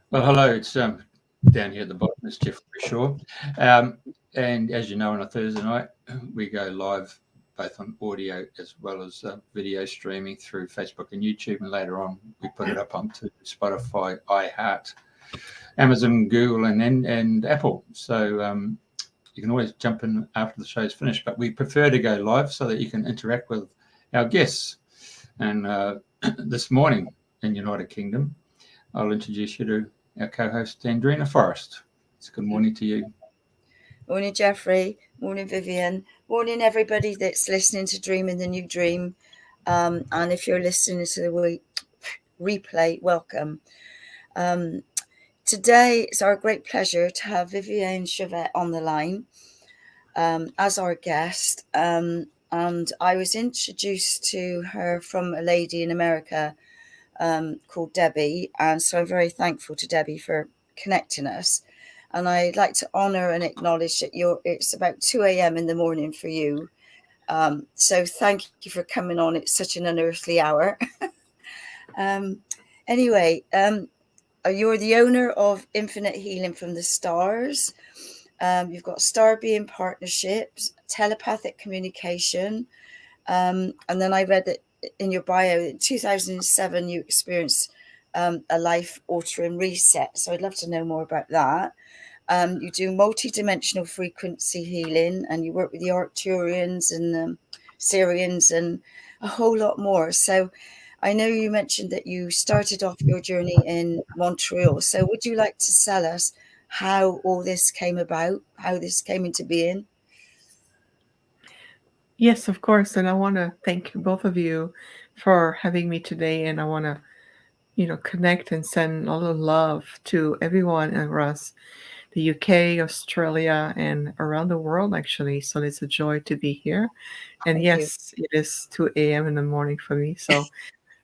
Well, hello. It's down here at the bottom. It's Jeffrey Shaw, um, and as you know, on a Thursday night we go live both on audio as well as video streaming through Facebook and YouTube, and later on we put it up onto Spotify, iHeart, Amazon, Google, and Apple. So you can always jump in after the show's finished, but we prefer to go live so that you can interact with our guests. And this morning in United Kingdom, I'll introduce you to our co-host Andrena Forrest. It's good morning to you. Morning, Jeffrey. Morning, Viviane. Morning, everybody that's listening to Dream in the New Dream. And if you're listening to the replay, welcome. Today, it's our great pleasure to have Viviane Chauvet on the line as our guest. And I was introduced to her from a lady in America called Debbie. And so I'm very thankful to Debbie for connecting us. And I'd like to honour and acknowledge that it's about 2 a.m. in the morning for you. So thank you for coming on. It's such an unearthly hour. Anyway, you're the owner of Infinite Healing from the Stars. You've got Star Being Partnerships, telepathic communication. And then I read that in your bio, in 2007, you experienced a life-altering reset. So I'd love to know more about that. You do multi-dimensional frequency healing, and you work with the Arcturians and Sirians and a whole lot more. So I know you mentioned that you started off your journey in Montreal. So would you like to tell us how all this came about, how this came into being? Yes, of course. And I want to thank both of you for having me today. And I want to, connect and send all the love to everyone across the UK, Australia, and around the world, actually. So it's a joy to be here. And Thank you. yes, it is 2 a.m. in the morning for me. So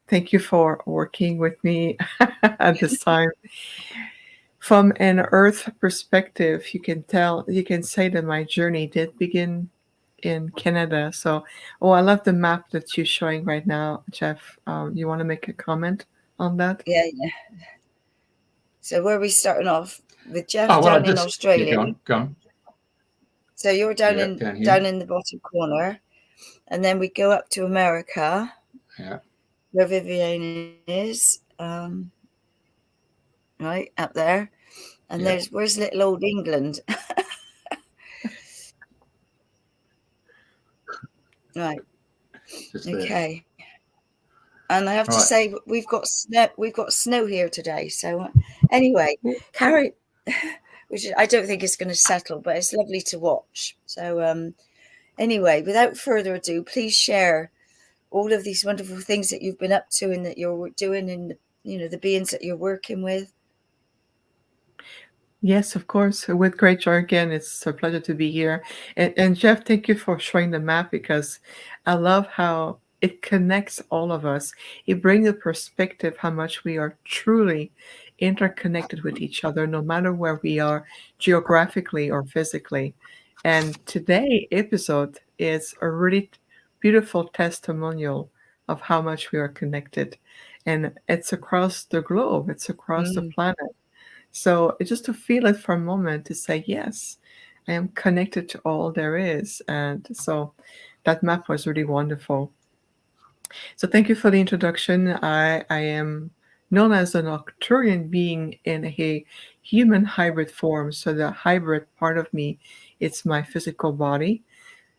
thank you for working with me at this time. From an Earth perspective, you can say that my journey did begin in Canada. So, I love the map that you're showing right now, Jeff. You want to make a comment on that? Yeah, yeah. So where are we starting off? With Jeff Oh well, I down in just yeah, Australia. go on. So you're Yeah, down here. down in the bottom corner. And then we go up to America, Yeah, where Viviane is, right up there. And yeah, where's little old England? Right. just there. Okay. And I have to Right. say we've got snow here today. So anyway, carry which I don't think is going to settle, but it's lovely to watch. So anyway, without further ado, please share all of these wonderful things that you've been up to and that you're doing and the beings that you're working with. Yes, of course. With great joy again. It's a pleasure to be here. And Jeff, thank you for showing the map because I love how it connects all of us. It brings a perspective how much we are truly interconnected with each other, no matter where we are geographically or physically. And today episode is a really beautiful testimonial of how much we are connected. And it's across the globe, it's across the Mm. planet. So it's just to feel it for a moment to say, yes, I am connected to all there is. And so that map was really wonderful. So thank you for the introduction. I am known as an Arcturian being in a human hybrid form. So the hybrid part of me, it's my physical body.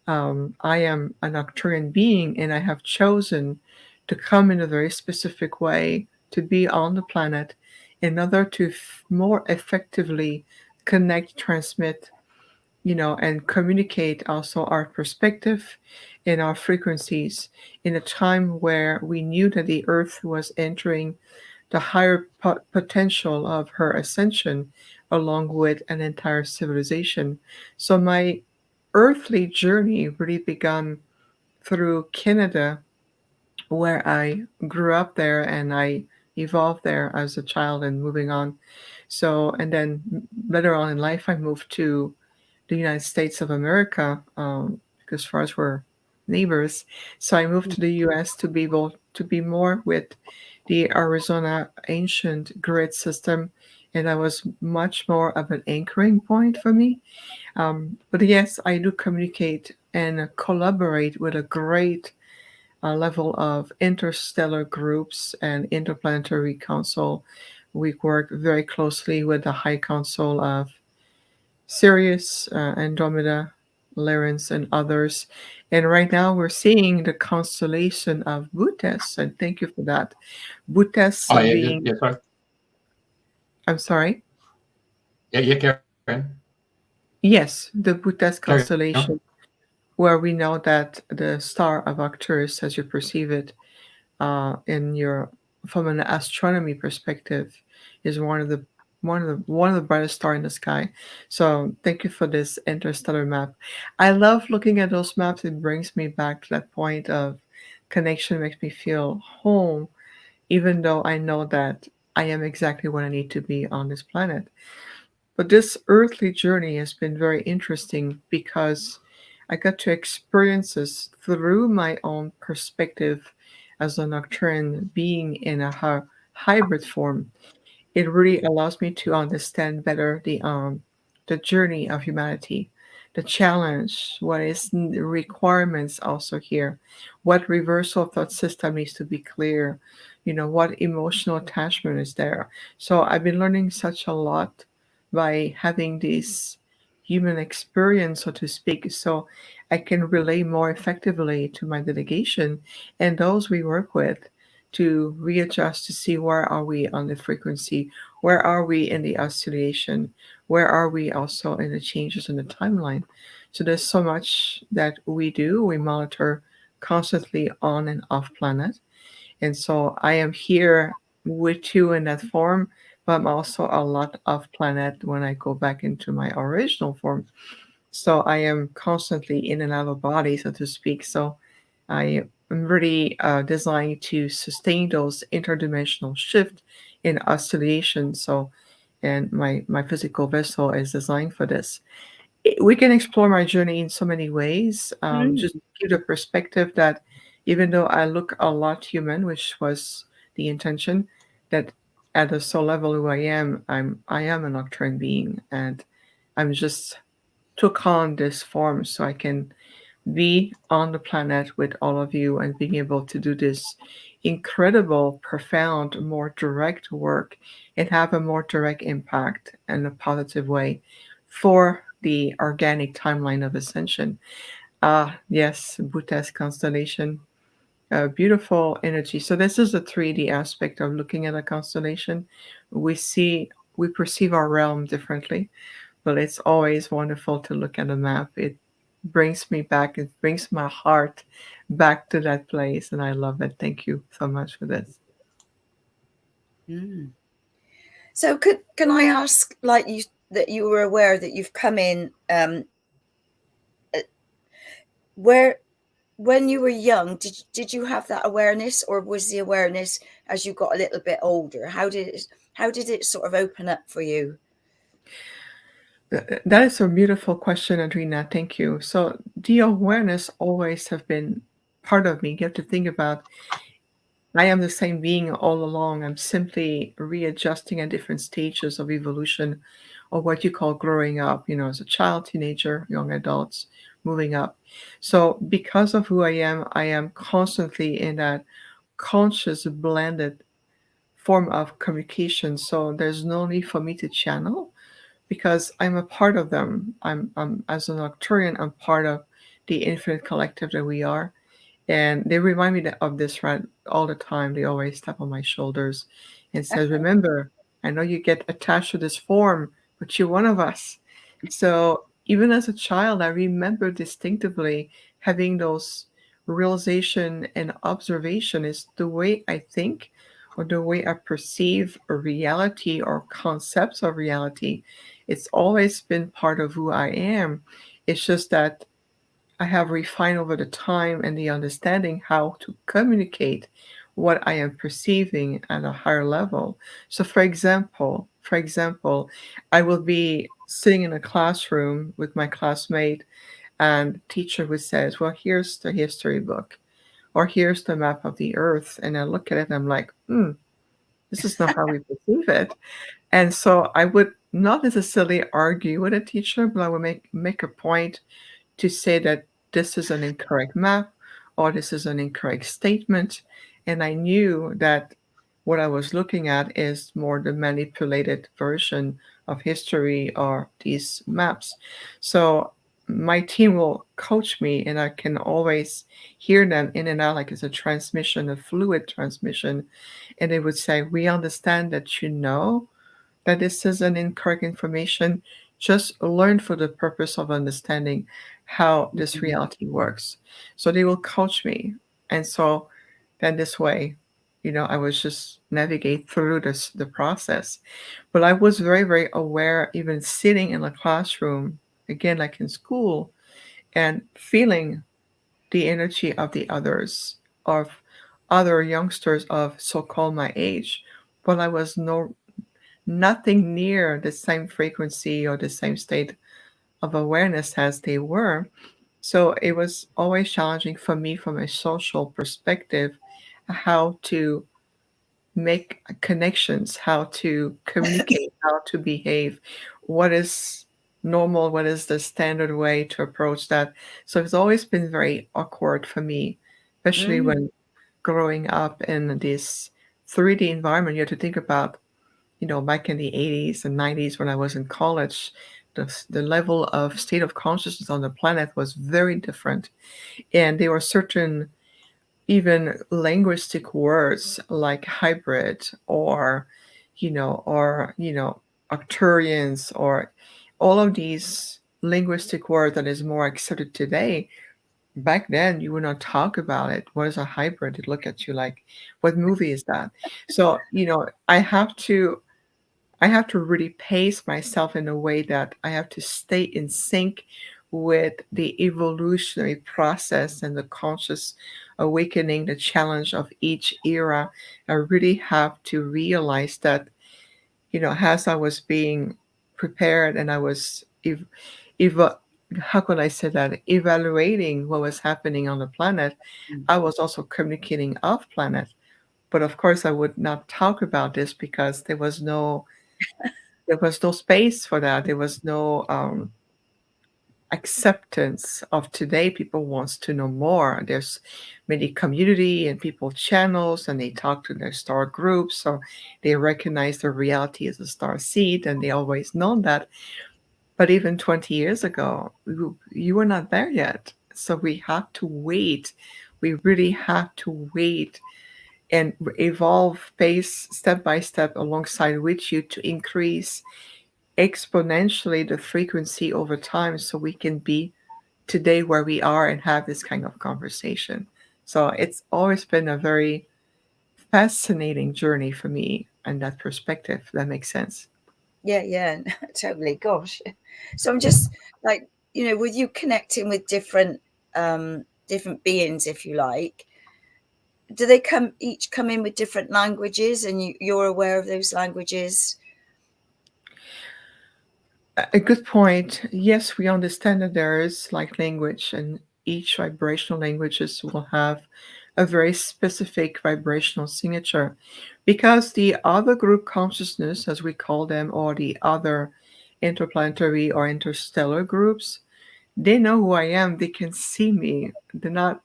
I am an Arcturian being and I have chosen to come in a very specific way to be on the planet in order to more effectively connect, transmit, and communicate also our perspective and our frequencies in a time where we knew that the earth was entering the higher potential of her ascension along with an entire civilization. So my earthly journey really began through Canada, where I grew up there and I evolved there as a child and moving on. So, and then later on in life, I moved to the United States of America because for us we're neighbors. So I moved to the U.S. to be able to be more with the Arizona ancient grid system and that was much more of an anchoring point for me. But yes, I do communicate and collaborate with a great level of interstellar groups and interplanetary council. We work very closely with the High Council of Sirius, Andromeda, Lawrence, and others. And right now we're seeing the constellation of Butes, and thank you for that. Butes Oh, yeah, being, yeah, sorry. I'm sorry, Yeah, yeah, carry yes, the Butes on. constellation, where we know that the star of Arcturus, as you perceive it, in your from an astronomy perspective, is one of the brightest star in the sky. So thank you for this interstellar map. I love looking at those maps. It brings me back to that point of connection, makes me feel home, even though I know that I am exactly where I need to be on this planet. But this earthly journey has been very interesting because I got to experience this through my own perspective as a nocturne being in a hybrid form. It really allows me to understand better the journey of humanity, the challenge, what is the requirements also here, what reversal thought system needs to be clear, what emotional attachment is there. So I've been learning such a lot by having this human experience, so to speak, so I can relay more effectively to my delegation and those we work with to readjust to see where are we on the frequency, where are we in the oscillation, where are we also in the changes in the timeline. So there's so much that we do. We monitor constantly on and off planet. And so I am here with you in that form, but I'm also a lot off planet when I go back into my original form. So I am constantly in and out of body, so to speak. So I am really designed to sustain those interdimensional shift in oscillation. So, and my physical vessel is designed for this. We can explore my journey in so many ways. Mm. Just give the perspective that even though I look a lot human, which was the intention, that at the soul level who I am a nocturne being, and I'm just took on this form so I can be on the planet with all of you and being able to do this incredible, profound, more direct work and have a more direct impact in a positive way for the organic timeline of ascension. Ah, yes, Bhutas constellation, beautiful energy. So this is the 3D aspect of looking at a constellation. We see, we perceive our realm differently, but it's always wonderful to look at a map. It brings me back, it brings my heart back to that place, and I love it. Thank you so much for this. Mm. So can I ask, like, you that you were aware that you've come in, where when you were young, did you have that awareness, or was the awareness as you got a little bit older? How did it sort of open up for you? That is a beautiful question, Andrena. Thank you. So the awareness always have been part of me. You have to think about I am the same being all along. I'm simply readjusting at different stages of evolution or what you call growing up, as a child, teenager, young adults, moving up. So because of who I am constantly in that conscious blended form of communication. So there's no need for me to channel because I'm a part of them. I'm as an Arcturian, I'm part of the infinite collective that we are. And they remind me of this right all the time. They always tap on my shoulders and says, "Remember, I know you get attached to this form, but you're one of us." So even as a child, I remember distinctively having those realization and observation is the way I think or the way I perceive a reality or concepts of reality. It's always been part of who I am. It's just that I have refined over the time and the understanding how to communicate what I am perceiving at a higher level. So for example, I will be sitting in a classroom with my classmate and teacher would says, "Well, here's the history book or here's the map of the earth." And I look at it and I'm like, This is not how we perceive it. And so I would not necessarily argue with a teacher, but I would make a point to say that this is an incorrect map or this is an incorrect statement. And I knew that what I was looking at is more the manipulated version of history or these maps. So my team will coach me, and I can always hear them in and out like it's a transmission, a fluid transmission. And they would say, "We understand that you know that this is an incorrect information. Just learn for the purpose of understanding how this Mhm. reality works." So they will coach me. And so then this way, I was just navigate through the process. But I was very, very aware, even sitting in the classroom, again, like in school, and feeling the energy of the others, of other youngsters of so-called my age. But I was nothing near the same frequency or the same state of awareness as they were. So it was always challenging for me from a social perspective how to make connections, how to communicate, how to behave, what is normal, what is the standard way to approach that. So it's always been very awkward for me, especially Mm. when growing up in this 3D environment. You have to think about back in the 80s and 90s when I was in college, the level of state of consciousness on the planet was very different. And there were certain even linguistic words like hybrid or Arcturians or all of these linguistic words that is more accepted today. Back then, you would not talk about it. What is a hybrid? They look at you like, what movie is that? So, I have to really pace myself in a way that I have to stay in sync with the evolutionary process and the conscious awakening, the challenge of each era. I really have to realize that, as I was being prepared and I was, ev- how could I say that, evaluating what was happening on the planet, I was also communicating off planet. But of course, I would not talk about this because there was no space for that. There was no acceptance of today. People wants to know more. There's many community and people channels, and they talk to their star groups, so they recognize their reality as a star seed, and they always known that. But even 20 years ago, you were not there yet. So we have to wait. We really have to wait and evolve pace step by step alongside with you to increase exponentially the frequency over time so we can be today where we are and have this kind of conversation. So it's always been a very fascinating journey for me and that perspective. That makes sense. Yeah, totally. Gosh. So I'm just like, with you connecting with different beings, if you like, do they each come in with different languages, and you're aware of those languages? A good point. Yes, we understand that there is like language, and each vibrational languages will have a very specific vibrational signature because the other group consciousness, as we call them, or the other interplanetary or interstellar groups, they know who I am. They can see me. They're not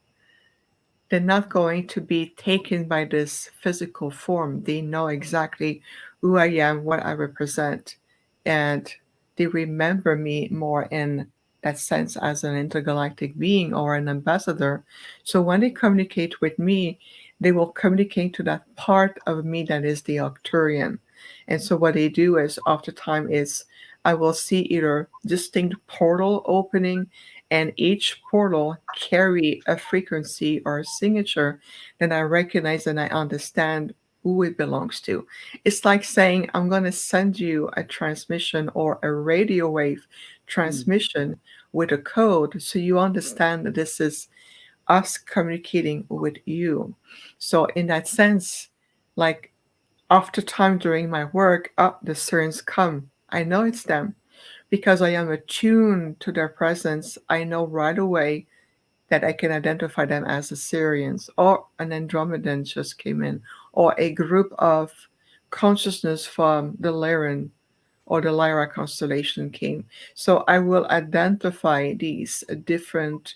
going to be taken by this physical form. They know exactly who I am, what I represent, and they remember me more in that sense as an intergalactic being or an ambassador. So when they communicate with me, they will communicate to that part of me that is the Arcturian. And so what they do is oftentimes is I will see either distinct portal opening, and each portal carry a frequency or a signature that I recognize and I understand who it belongs to. It's like saying I'm going to send you a transmission or a radio wave Mm. transmission with a code so you understand that this is us communicating with you. So in that sense, like after time during my work, the sirens come. I know it's them because I am attuned to their presence. I know right away that I can identify them as Assyrians or an Andromedan just came in or a group of consciousness from the Lyran or the Lyra constellation came. So I will identify these different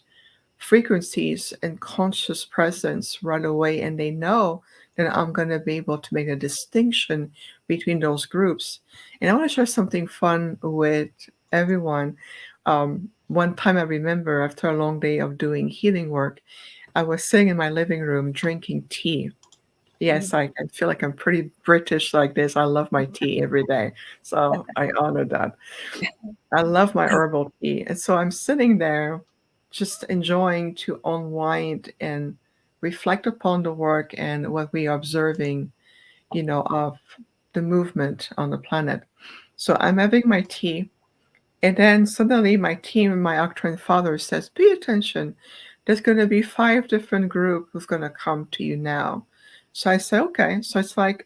frequencies and conscious presence right away, and they know that I'm going to be able to make a distinction between those groups. And I want to share something fun with everyone. One time I remember after a long day of doing healing work, I was sitting in my living room drinking tea. Yes, I feel like I'm pretty British like this. I love my tea every day. So I honor that. I love my herbal tea. And so I'm sitting there just enjoying to unwind and reflect upon the work and what we are observing, of the movement on the planet. So I'm having my tea. And then suddenly my team, my Arcturian father says, pay attention. There's going to be 5 different groups who's going to come to you now. So I say, okay. So it's like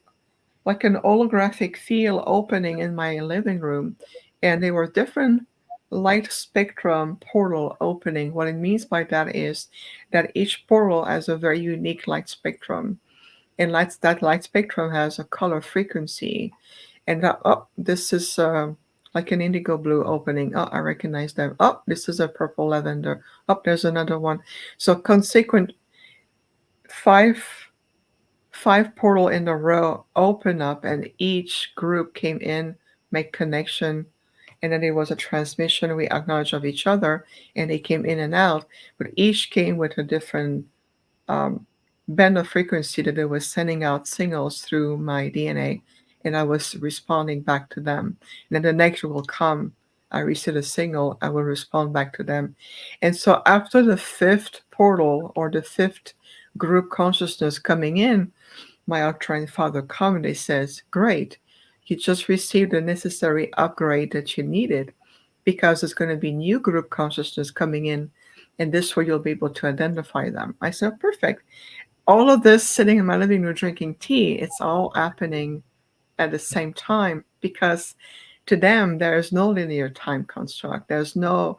an holographic field opening in my living room. And they were different light spectrum portal opening. What it means by that is that each portal has a very unique light spectrum. And that light spectrum has a color frequency. And this is like an indigo blue opening. Oh, I recognize that. Oh, this is a purple lavender. Oh, there's another one. So consequent five portal in a row open up, and each group came in, make connection, and then there was a transmission. We acknowledge of each other, and they came in and out, but each came with a different band of frequency that they was sending out signals through my DNA, and I was responding back to them. And then the next will come. I receive a signal, I will respond back to them. And so after the 5th portal or the 5th group consciousness coming in, my Arcturian father commented, says, great, you just received the necessary upgrade that you needed, because there's going to be new group consciousness coming in, and this way you'll be able to identify them. I said, perfect. All of this sitting in my living room drinking tea, it's all happening at the same time, because to them there is no linear time construct. It's 9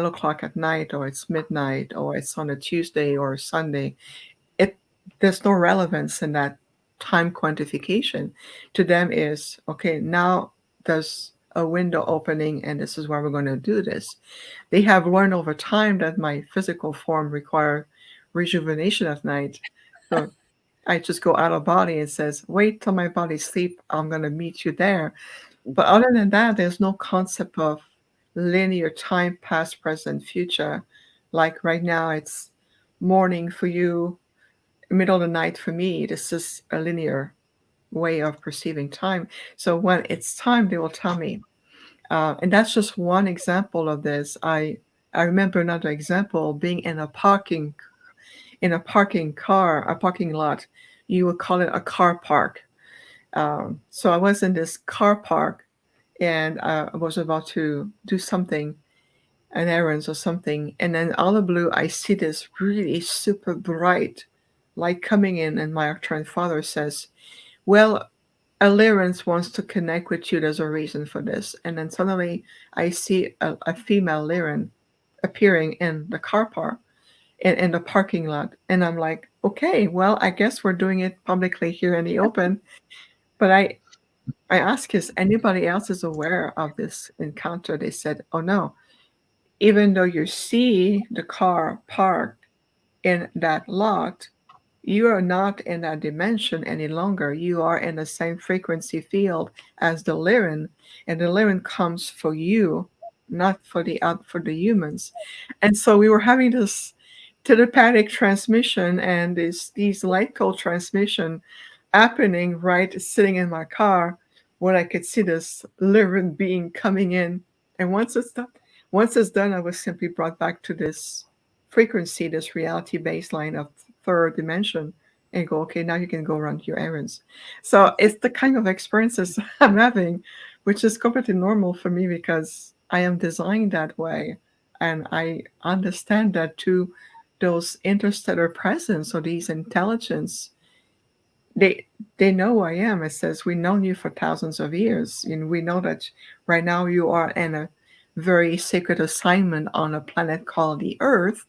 o'clock at night, or it's midnight, or it's on a Tuesday or a Sunday. There's no relevance in that time quantification. To them is, okay, now there's a window opening, and this is where we're going to do this. They have learned over time that my physical form requires rejuvenation at night. So I just go out of body and says, wait till my body sleep, I'm going to meet you there. But other than that, there's no concept of linear time, past, present, future. Like right now, it's morning for you, middle of the night for me. This is a linear way of perceiving time. So when it's time, they will tell me. And that's just one example of this. I remember another example being in a parking lot. You would call it a car park. So I was in this car park, and I was about to do something, an errand or something. And then out of the blue, I see this really super bright light coming in, and my Arcturian father says, well, a Lyran wants to connect with you. There's a reason for this. And then suddenly I see a female Lyran appearing in the car park, in the parking lot. And I'm like, okay, well, I guess we're doing it publicly here in the open. But I asked, is anybody else is aware of this encounter? They said, oh no. Even though you see the car parked in that lot, you are not in that dimension any longer. You are in the same frequency field as the Lyran, and the Lyran comes for you, not for the humans. And so we were having this telepathic transmission and these light code transmission happening right sitting in my car, where I could see this Lyran being coming in. And once it's done, I was simply brought back to this frequency, this reality baseline of 3rd dimension, and go, okay, now you can go run your errands. So it's the kind of experiences I'm having, which is completely normal for me, because I am designed that way. And I understand that too, those interstellar presence or these intelligence, they know who I am. It says, we known you for thousands of years. And we know that right now you are in a very sacred assignment on a planet called the Earth,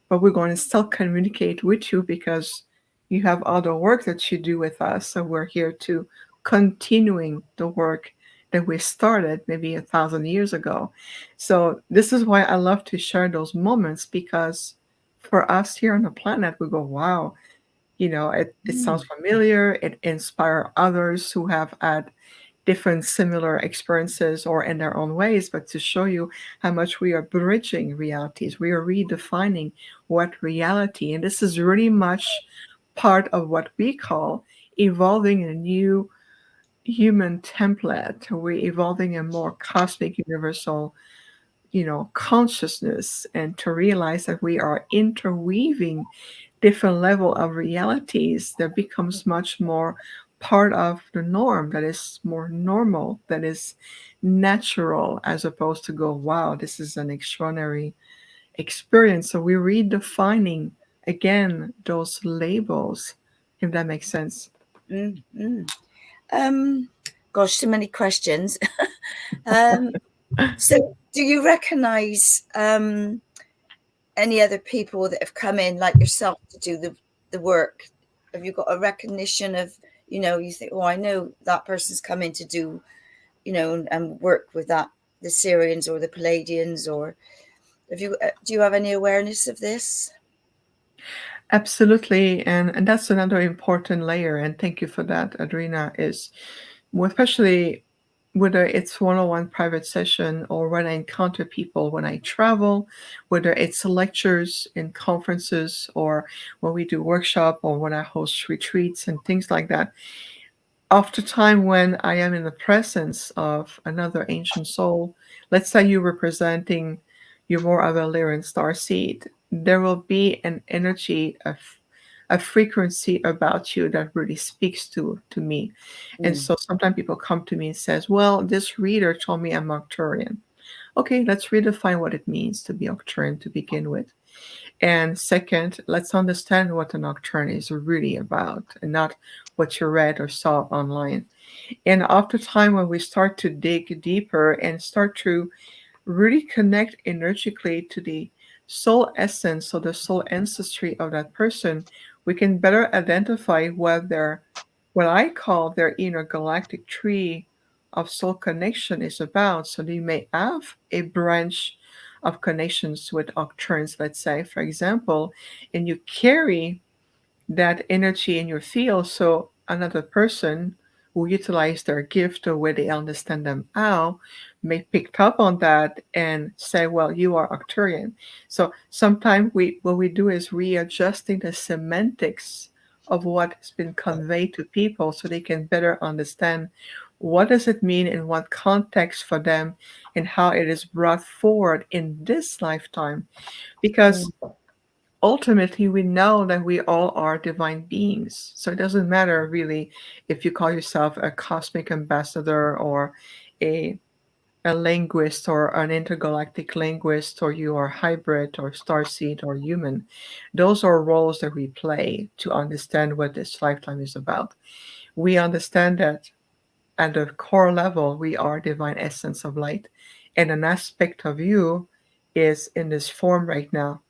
but we're going to still communicate with you because you have other work that you do with us. So we're here to continuing the work that we started maybe 1,000 years ago. So this is why I love to share those moments, because for us here on the planet, we go, wow, it sounds familiar. It inspires others who have had different similar experiences or in their own ways, but to show you how much we are bridging realities. We are redefining what reality, and this is really much part of what we call evolving a new human template. We're evolving a more cosmic, universal, consciousness, and to realize that we are interweaving different level of realities that becomes much more part of the norm, that is more normal, that is natural, as opposed to go, wow, this is an extraordinary experience. So we're redefining again those labels, if that makes sense. Gosh, so many questions. So do you recognize any other people that have come in like yourself to do the work? Have you got a recognition of, you think, oh, I know that person's come in to do, and work with the Sirians or the Palladians, or do you have any awareness of this? Absolutely, and that's another important layer, and thank you for that, Andrena, is especially whether it's one-on-one private session or when I encounter people when I travel, whether it's lectures in conferences or when we do workshop or when I host retreats and things like that. After time when I am in the presence of another ancient soul, let's say you're representing, you're more of a Lyran starseed, there will be an energy of a frequency about you that really speaks to me. And so sometimes people come to me and says, well, this reader told me I'm Arcturian. Okay, let's redefine what it means to be Arcturian to begin with. And second, let's understand what an Arcturian is really about and not what you read or saw online. And after time, when we start to dig deeper and start to really connect energetically to the soul essence or the soul ancestry of that person, we can better identify what I call their inner galactic tree of soul connection is about. So they may have a branch of connections with Arcturians, let's say, for example, and you carry that energy in your field. So another person who utilize their gift the way they understand them how may pick up on that and say, well, you are Arcturian. So sometimes what we do is readjusting the semantics of what has been conveyed to people so they can better understand what does it mean in what context for them and how it is brought forward in this lifetime. Because ultimately we know that we all are divine beings, so it doesn't matter really if you call yourself a cosmic ambassador or a linguist or an intergalactic linguist, or you are hybrid or starseed or human. Those are roles that we play to understand what this lifetime is about. We understand that at the core level we are divine essence of light, and an aspect of you is in this form right now,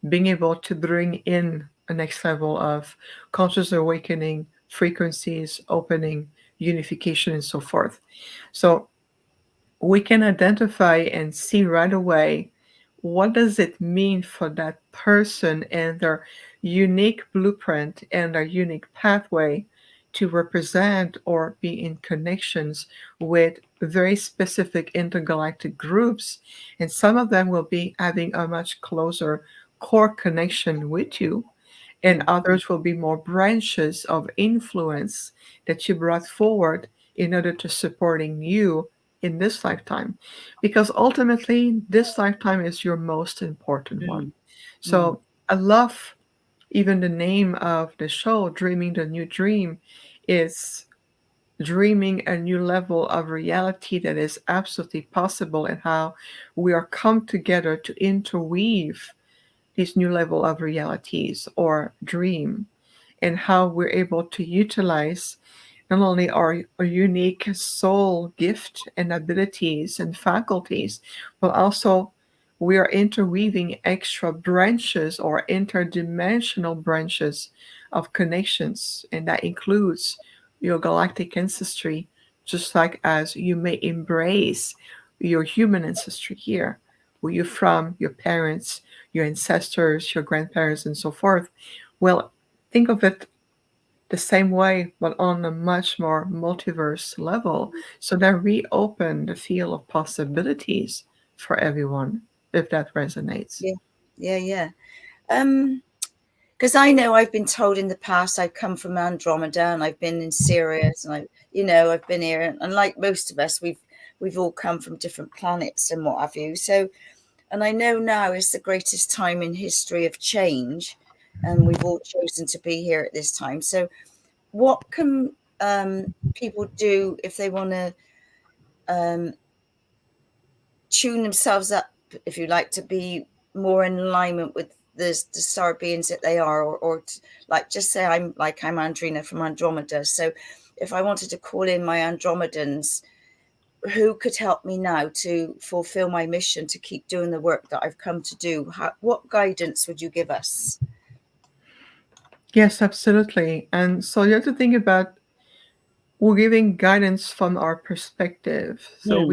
being able to bring in a next level of conscious awakening, frequencies, opening, unification, and so forth. So we can identify and see right away what does it mean for that person and their unique blueprint and their unique pathway to represent or be in connections with very specific intergalactic groups. And some of them will be having a much closer core connection with you, and others will be more branches of influence that you brought forward in order to supporting you in this lifetime, because ultimately this lifetime is your most important one. So I love even the name of the show, Dreaming the New Dream, is dreaming a new level of reality that is absolutely possible, and how we are come together to interweave this new level of realities or dream, and how we're able to utilize not only our unique soul gift and abilities and faculties, but also we are interweaving extra branches or interdimensional branches of connections. And that includes your galactic ancestry, just like as you may embrace your human ancestry here, where you're from, your parents, your ancestors, your grandparents, and so forth. Well, think of it the same way, but on a much more multiverse level. So that reopen the field of possibilities for everyone, if that resonates. Yeah, yeah, yeah. Because I know I've been told in the past I come from Andromeda and I've been in Sirius and I've been here, and like most of us, we've all come from different planets and what have you. So, and I know now is the greatest time in history of change, and we've all chosen to be here at this time. So, what can people do if they want to tune themselves up, if you like, to be more in alignment with the star beings that they are, or like, just say I'm Andrena from Andromeda. So if I wanted to call in my Andromedans, who could help me now to fulfill my mission to keep doing the work that I've come to do? What guidance would you give us? Yes, absolutely. And so you have to think about, we're giving guidance from our perspective. So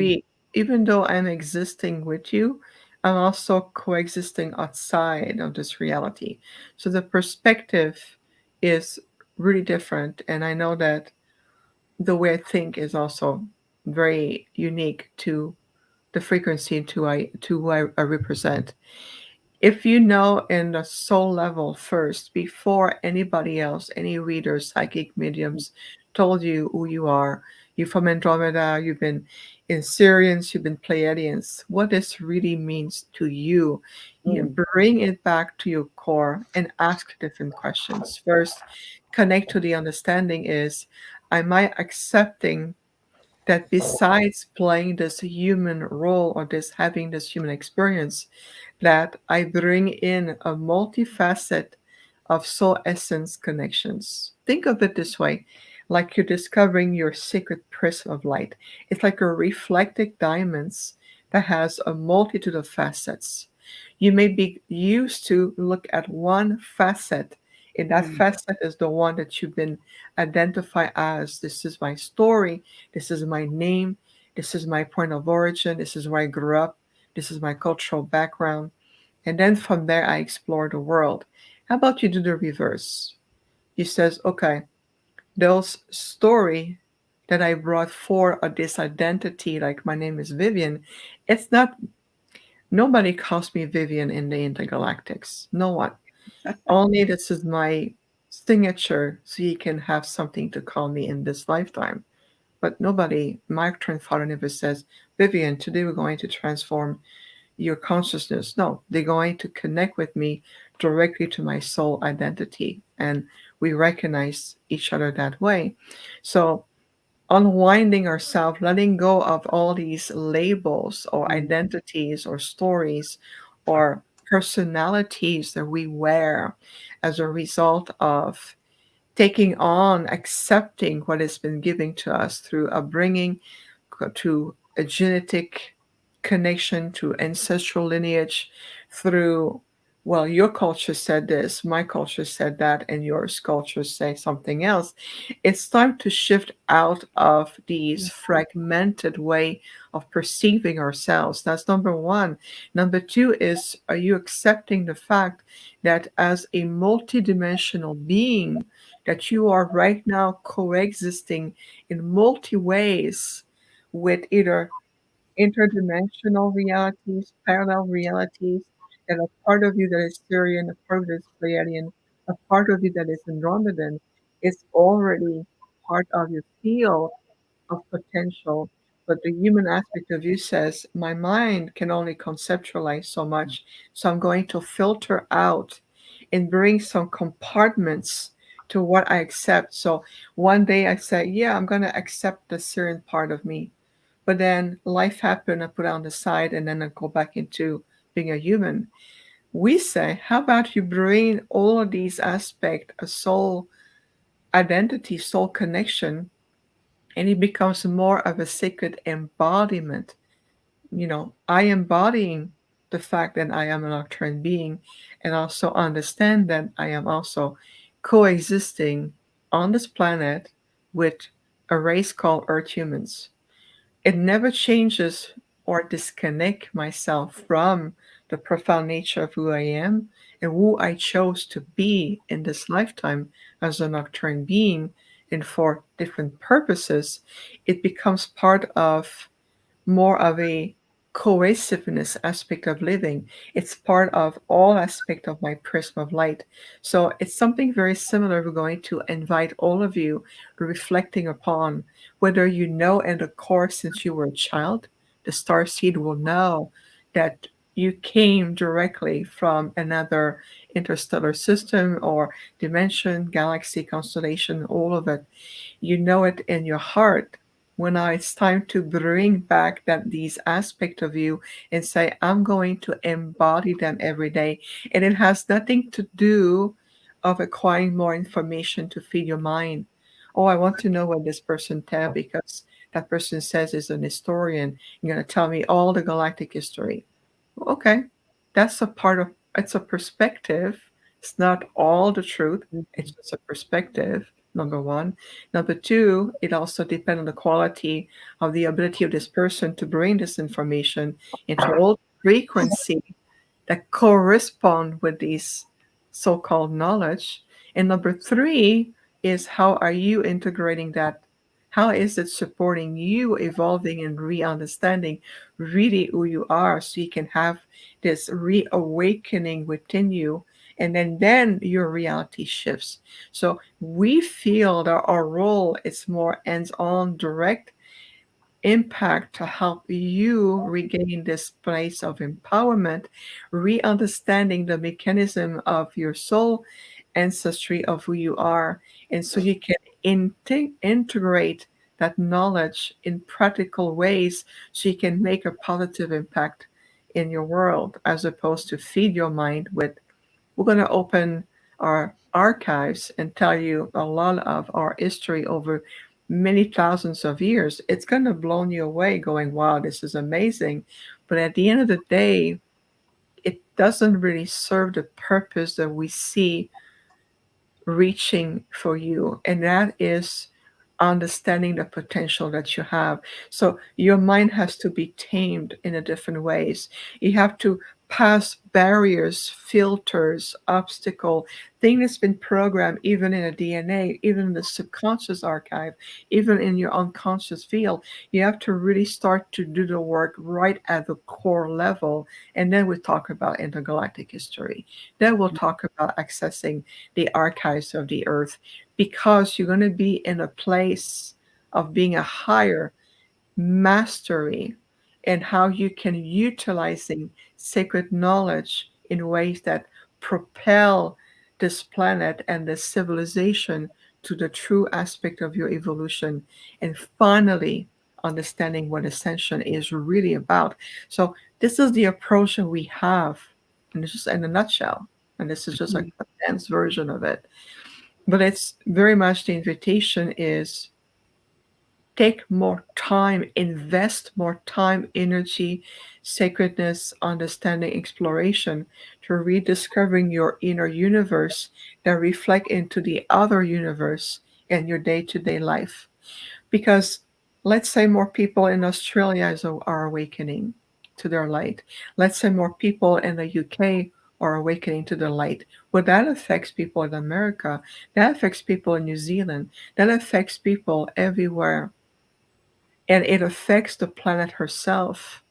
even though I'm existing with you, I'm also coexisting outside of this reality. So the perspective is really different. And I know that the way I think is also very unique to the frequency to who I represent. If you know in the soul level first, before anybody else, any readers, psychic mediums told you who you are, you're from Andromeda, you've been in Sirians, you've been Pleiadians, what this really means to you, you bring it back to your core and ask different questions. First, connect to the understanding is, am I accepting that besides playing this human role or this having this human experience, that I bring in a multifaceted of soul essence connections. Think of it this way, like you're discovering your secret prism of light. It's like a reflected diamonds that has a multitude of facets. You may be used to look at one facet, and that facet is the one that you've been identified as. This is my story, this is my name, this is my point of origin, this is where I grew up, this is my cultural background. And then from there, I explore the world. How about you do the reverse? You says, okay, those story that I brought for this identity, like my name is Vivian, it's not, nobody calls me Vivian in the intergalactics. No one. Only this is my signature, so you can have something to call me in this lifetime. But nobody, my grandfather never says, Vivian, today we're going to transform your consciousness. No, they're going to connect with me directly to my soul identity. And we recognize each other that way. So unwinding ourselves, letting go of all these labels or identities or stories or personalities that we wear as a result of taking on, accepting what has been given to us through upbringing, to a genetic connection, to ancestral lineage, through, well, your culture said this, my culture said that, and yours culture say something else. It's time to shift out of these fragmented way of perceiving ourselves. That's number one. Number two is, are you accepting the fact that as a multidimensional being, that you are right now coexisting in multi ways with either interdimensional realities, parallel realities, that a part of you that is Syrian, a part of you that is Pleiadian, a part of you that is Andromedan is already part of your field of potential. But the human aspect of you says, my mind can only conceptualize so much, so I'm going to filter out and bring some compartments to what I accept. So one day I say, yeah, I'm going to accept the Syrian part of me. But then life happened, I put it on the side, and then I go back into being a human. We say, how about you bring all of these aspects, a soul identity, soul connection, and it becomes more of a sacred embodiment. I embodying the fact that I am an Arcturian being, and also understand that I am also coexisting on this planet with a race called Earth humans. It never changes or disconnect myself from the profound nature of who I am and who I chose to be in this lifetime as a nocturne being and for different purposes. It becomes part of more of a cohesiveness aspect of living. It's part of all aspect of my prism of light. So it's something very similar. We're going to invite all of you reflecting upon whether you know in the core since you were a child, the starseed will know that you came directly from another interstellar system or dimension, galaxy, constellation, all of it. You know it in your heart when now it's time to bring back that these aspects of you and say, I'm going to embody them every day. And it has nothing to do of acquiring more information to feed your mind. Oh, I want to know what this person tell because that person says is an historian. You're going to tell me all the galactic history. Okay, that's a part of it's a perspective. It's not all the truth. It's just a perspective. Number one. Number two, it also depends on the quality of the ability of this person to bring this information into all frequency that correspond with these so-called knowledge. And number three is how are you integrating that? How is it supporting you evolving and re-understanding really who you are so you can have this reawakening within you and then your reality shifts. So we feel that our role is more hands-on direct impact to help you regain this place of empowerment, re-understanding the mechanism of your soul ancestry of who you are, and so you can integrate that knowledge in practical ways so you can make a positive impact in your world as opposed to feed your mind with we're going to open our archives and tell you a lot of our history over many thousands of years. It's going to blow you away going, wow, this is amazing. But at the end of the day, it doesn't really serve the purpose that we see reaching for you. And that is understanding the potential that you have. So your mind has to be tamed in a different ways. You have to pass barriers, filters, obstacle, thing that's been programmed even in a DNA, even in the subconscious archive, even in your unconscious field. You have to really start to do the work right at the core level. And then we talk about intergalactic history. Then we'll talk about accessing the archives of the earth because you're going to be in a place of being a higher mastery and how you can utilizing sacred knowledge in ways that propel this planet and this civilization to the true aspect of your evolution and finally understanding what ascension is really about. So this is the approach that we have and it's just in a nutshell, and this is just a condensed version of it, but it's very much the invitation is take more time, invest more time, energy, sacredness, understanding, exploration to rediscovering your inner universe that reflect into the other universe in your day-to-day life. Because let's say more people in Australia are awakening to their light. Let's say more people in the UK are awakening to the light. Well, that affects people in America. That affects people in New Zealand. That affects people everywhere, and it affects the planet herself.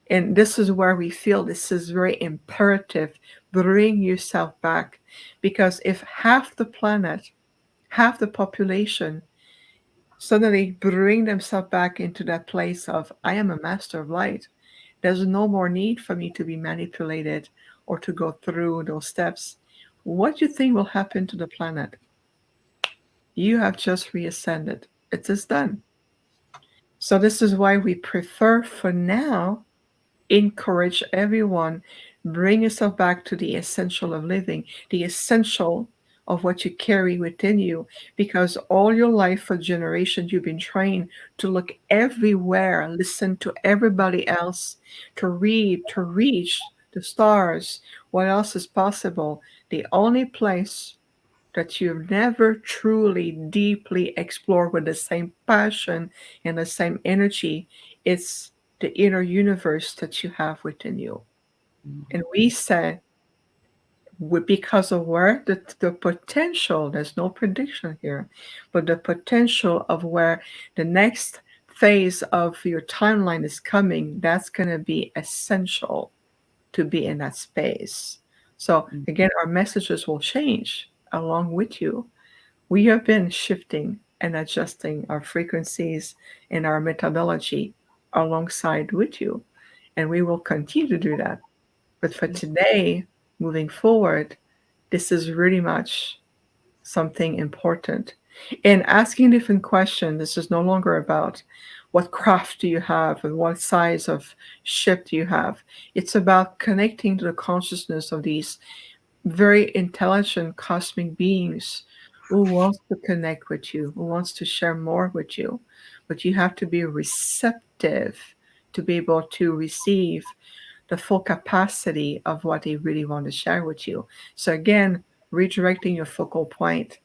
And this is where we feel this is very imperative. Bring yourself back. Because if half the planet, half the population suddenly bring themselves back into that place of, I am a master of light, there's no more need for me to be manipulated or to go through those steps. What do you think will happen to the planet? You have just reascended. It is done. So this is why we prefer for now encourage everyone bring yourself back to the essential of living, the essential of what you carry within you, because all your life for generations you've been trained to look everywhere, listen to everybody else, to read, to reach the stars, what else is possible. The only place that you've never truly, deeply explored with the same passion and the same energy. It's the inner universe that you have within you. And we say, because of where the potential, there's no prediction here, but the potential of where the next phase of your timeline is coming, that's going to be essential to be in that space. So again, our messages will change along with you. We have been shifting and adjusting our frequencies and our methodology alongside with you, and we will continue to do that. But for today, moving forward, this is really much something important. And asking different questions, this is no longer about what craft do you have and what size of ship do you have. It's about connecting to the consciousness of these very intelligent cosmic beings who wants to connect with you, who wants to share more with you. But you have to be receptive to be able to receive the full capacity of what they really want to share with you. So again, redirecting your focal point.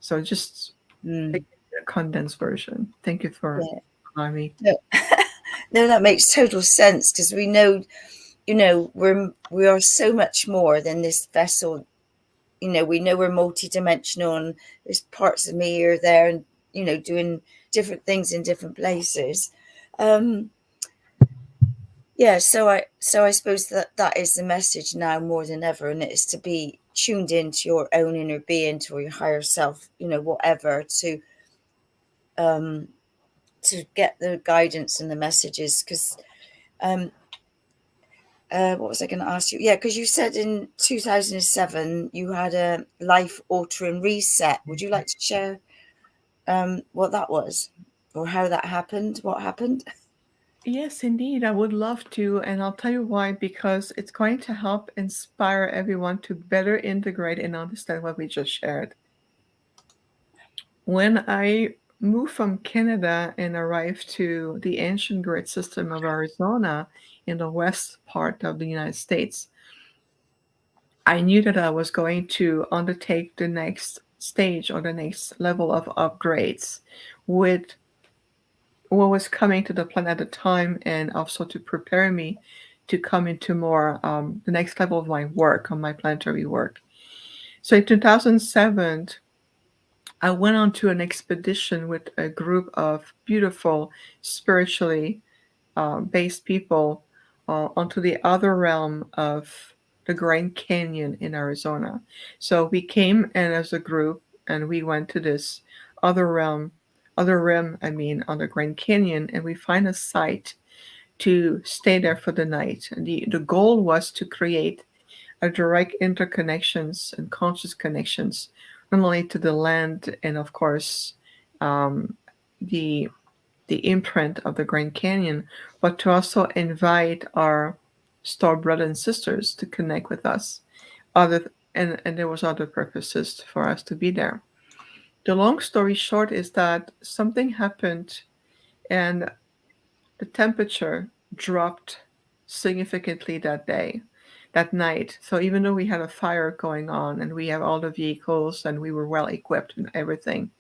So just a condensed version. Thank you for allowing me. No, that makes total sense, because we know, we are so much more than this vessel. We know we're multidimensional, and there's parts of me here, there, and doing different things in different places. So I suppose that is the message now more than ever, and it is to be tuned into your own inner being, to your higher self, whatever, to get the guidance and the messages. Because what was I going to ask you? Yeah, because you said in 2007 you had a life-altering reset. Would you like to share what that was, or how that happened? What happened? Yes, indeed. I would love to. And I'll tell you why, because it's going to help inspire everyone to better integrate and understand what we just shared. When I moved from Canada and arrived to the ancient grid system of Arizona in the west part of the United States, I knew that I was going to undertake the next stage or the next level of upgrades with what was coming to the planet at the time, and also to prepare me to come into more the next level of my work, on my planetary work. So in 2007, I went on to an expedition with a group of beautiful, spiritually based people onto the other realm of the Grand Canyon in Arizona. So we came in as a group, and we went to this other rim, on the Grand Canyon, and we find a site to stay there for the night. And the goal was to create a direct interconnections and conscious connections, not only to the land and, of course, the imprint of the Grand Canyon, but to also invite our star brothers and sisters to connect with us. And there was other purposes for us to be there. The long story short is that something happened, and the temperature dropped significantly that night. So even though we had a fire going on and we have all the vehicles and we were well equipped and everything,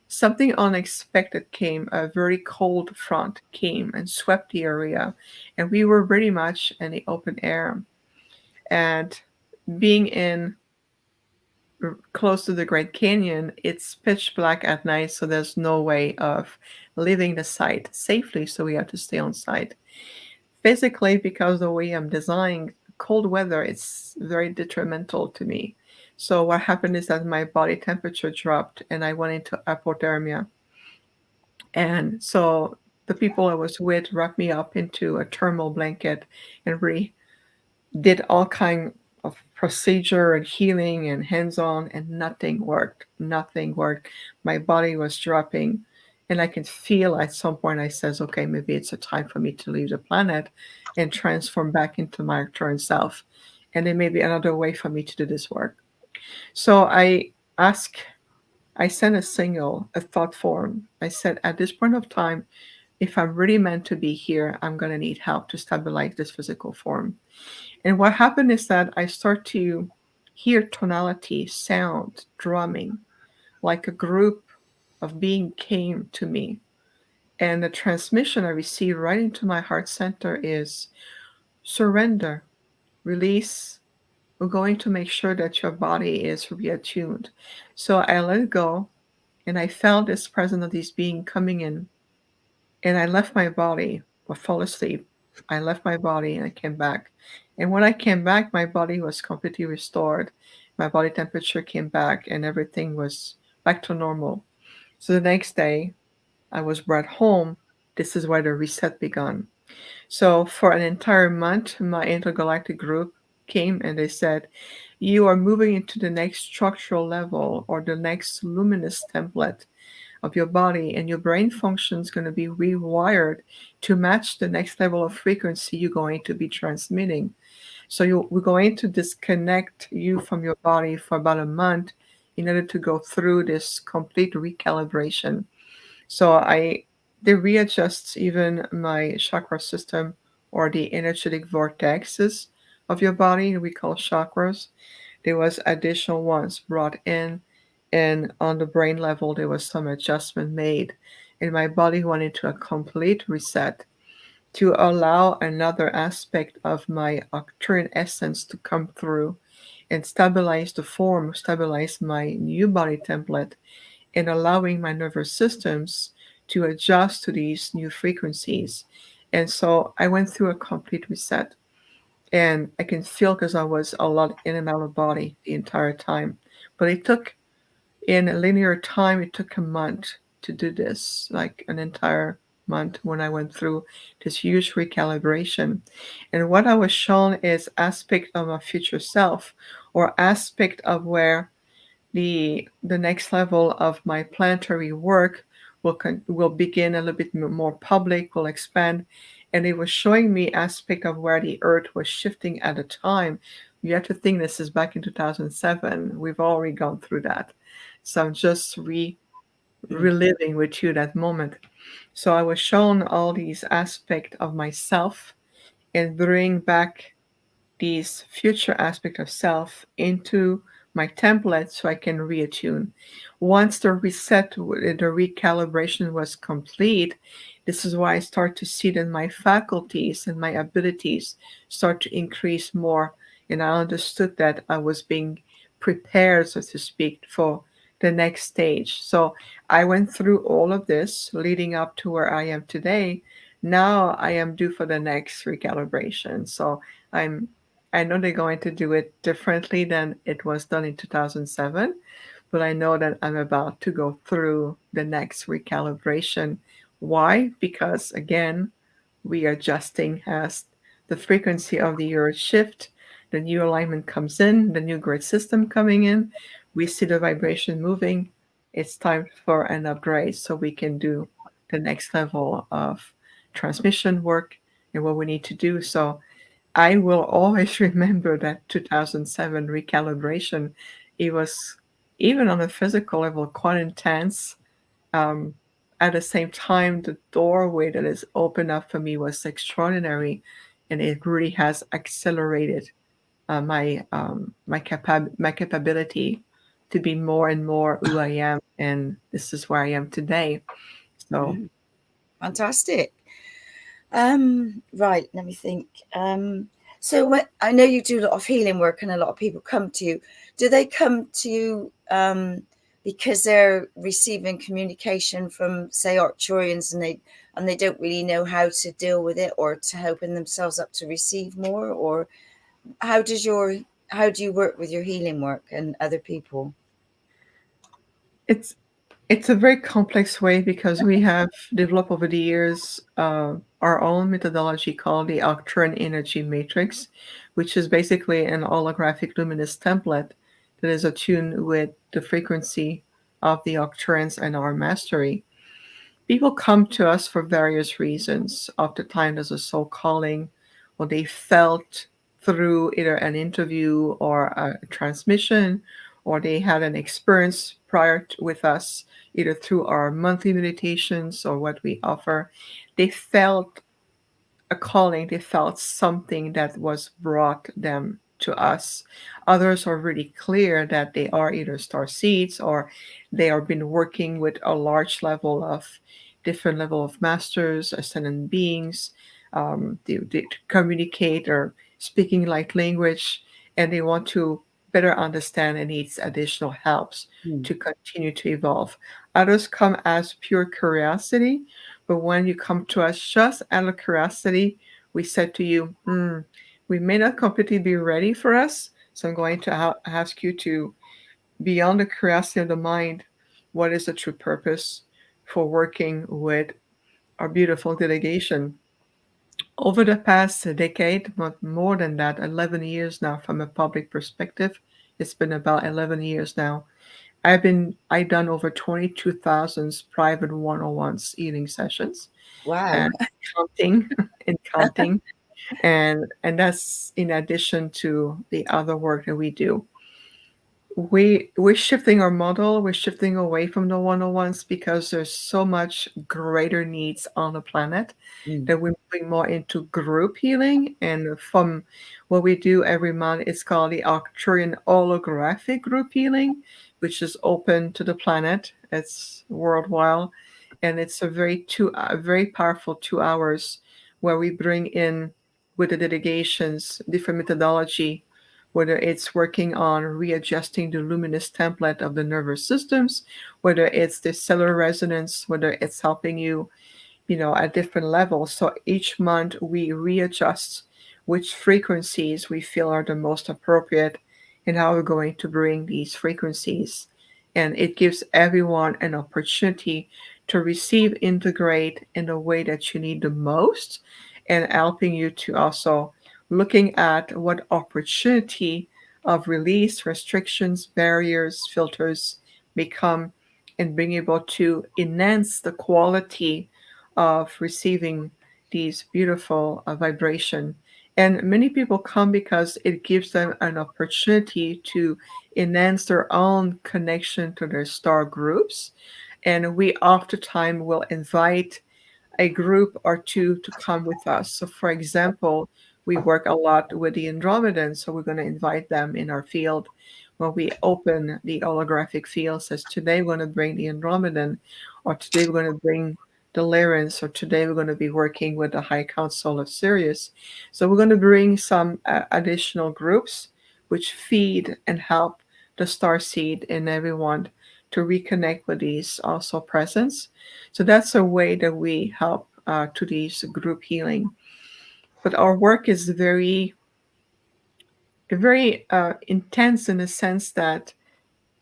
something unexpected came. A very cold front came and swept the area, and we were pretty much in the open air. And being in close to the Great Canyon, it's pitch black at night, so there's no way of leaving the site safely, so we have to stay on site. Physically, because the way I'm designed, cold weather is very detrimental to me. So what happened is that my body temperature dropped and I went into hypothermia. And so the people I was with wrapped me up into a thermal blanket and really did all kind of procedure and healing and hands-on, and nothing worked. Nothing worked. My body was dropping, and I can feel at some point I says, okay, maybe it's a time for me to leave the planet and transform back into my Arcturian self. And there may be another way for me to do this work. So I sent a signal, a thought form. I said, at this point of time, if I'm really meant to be here, I'm going to need help to stabilize this physical form. And what happened is that I start to hear tonality, sound, drumming, like a group of being came to me. And the transmission I received right into my heart center is surrender, release. We're going to make sure that your body is reattuned. So I let go, and I felt this presence of this being coming in, and I left my body or fall asleep. I left my body and I came back. And when I came back, my body was completely restored. My body temperature came back and everything was back to normal. So the next day, I was brought home. This is where the reset began. So for an entire month, my intergalactic group came and they said, you are moving into the next structural level or the next luminous template of your body, and your brain function is going to be rewired to match the next level of frequency you're going to be transmitting. So we're going to disconnect you from your body for about a month in order to go through this complete recalibration. So they readjust even my chakra system or the energetic vortexes of your body, we call chakras. There was additional ones brought in, and on the brain level there was some adjustment made, and my body went into a complete reset to allow another aspect of my Arcturian essence to come through and stabilize the form, stabilize my new body template, and allowing my nervous systems to adjust to these new frequencies. And so I went through a complete reset, and I can feel because I was a lot in and out of body the entire time. But it took, in a linear time, it took a month to do this, like an entire month when I went through this huge recalibration. And what I was shown is aspect of my future self, or aspect of where the next level of my planetary work will begin a little bit more public, will expand, and it was showing me aspect of where the Earth was shifting at the time. You have to think this is back in 2007. We've already gone through that, so I'm just reliving with you that moment. So I was shown all these aspects of myself and bring back these future aspect of self into my template so I can reattune. Once the reset, the recalibration was complete, this is why I start to see that my faculties and my abilities start to increase more. And I understood that I was being prepared, so to speak, for the next stage. So I went through all of this leading up to where I am today. Now I am due for the next recalibration. So I'm I know they're going to do it differently than it was done in 2007, but I know that I'm about to go through the next recalibration. Why? Because again, we are adjusting as the frequency of the Earth shift, the new alignment comes in, the new grid system coming in, we see the vibration moving. It's time for an upgrade so we can do the next level of transmission work and what we need to do. So I will always remember that 2007 recalibration. It was, even on a physical level, quite intense. Um, at the same time, the doorway that is opened up for me was extraordinary, and it really has accelerated my capability to be more and more who I am, and this is where I am today. So fantastic. Right, let me think. So when, I know you do a lot of healing work and a lot of people come to you. Do they come to you because they're receiving communication from, say, Arcturians, and they don't really know how to deal with it or to open themselves up to receive more? Or how do you work with your healing work and other people? It's a very complex way because we have developed over the years our own methodology called the Arcturian Energy Matrix, which is basically an holographic luminous template that is attuned with the frequency of the Arcturians and our mastery. People come to us for various reasons. Oftentimes there's a soul calling, or they felt through either an interview or a transmission, or they had an experience with us, either through our monthly meditations or what we offer. They felt a calling, they felt something that was brought them to us. Others are really clear that they are either star seeds or they are been working with a large level of different level of masters, ascendant beings, they communicate or speaking like language, and they want to better understand and needs additional helps Mm. to continue to evolve. Others come as pure curiosity, but when you come to us just out of curiosity, we said to you, we may not completely be ready for us, so I'm going to ask you to, beyond the curiosity of the mind, what is the true purpose for working with our beautiful delegation? Over the past decade, but more than that, 11 years now from a public perspective, it's been about 11 years now. I done over 22,000 private one-on-ones eating sessions Wow. and counting and counting, and that's in addition to the other work that we do. We're shifting our model. We're shifting away from the one-on-ones because there's so much greater needs on the planet Mm. that we're moving more into group healing. And from what we do every month, it's called the Arcturian holographic group healing, which is open to the planet. It's worldwide, and it's a very powerful 2 hours where we bring in with the delegations different methodology, whether it's working on readjusting the luminous template of the nervous systems, whether it's the cellular resonance, whether it's helping you, at different levels. So each month we readjust which frequencies we feel are the most appropriate and how we're going to bring these frequencies. And it gives everyone an opportunity to receive, integrate in the way that you need the most, and helping you to also looking at what opportunity of release, restrictions, barriers, filters become, and being able to enhance the quality of receiving these beautiful vibration. And many people come because it gives them an opportunity to enhance their own connection to their star groups. And we oftentimes will invite a group or two to come with us. So, for example, we work a lot with the Andromedans, so we're going to invite them in our field when we open the holographic field. Says today we're going to bring the Andromedan, or today we're going to bring the Lyrans, or today we're going to be working with the High Council of Sirius. So we're going to bring some additional groups which feed and help the starseed and everyone to reconnect with these also presence. So that's a way that we help to these group healing. But our work is very intense in the sense that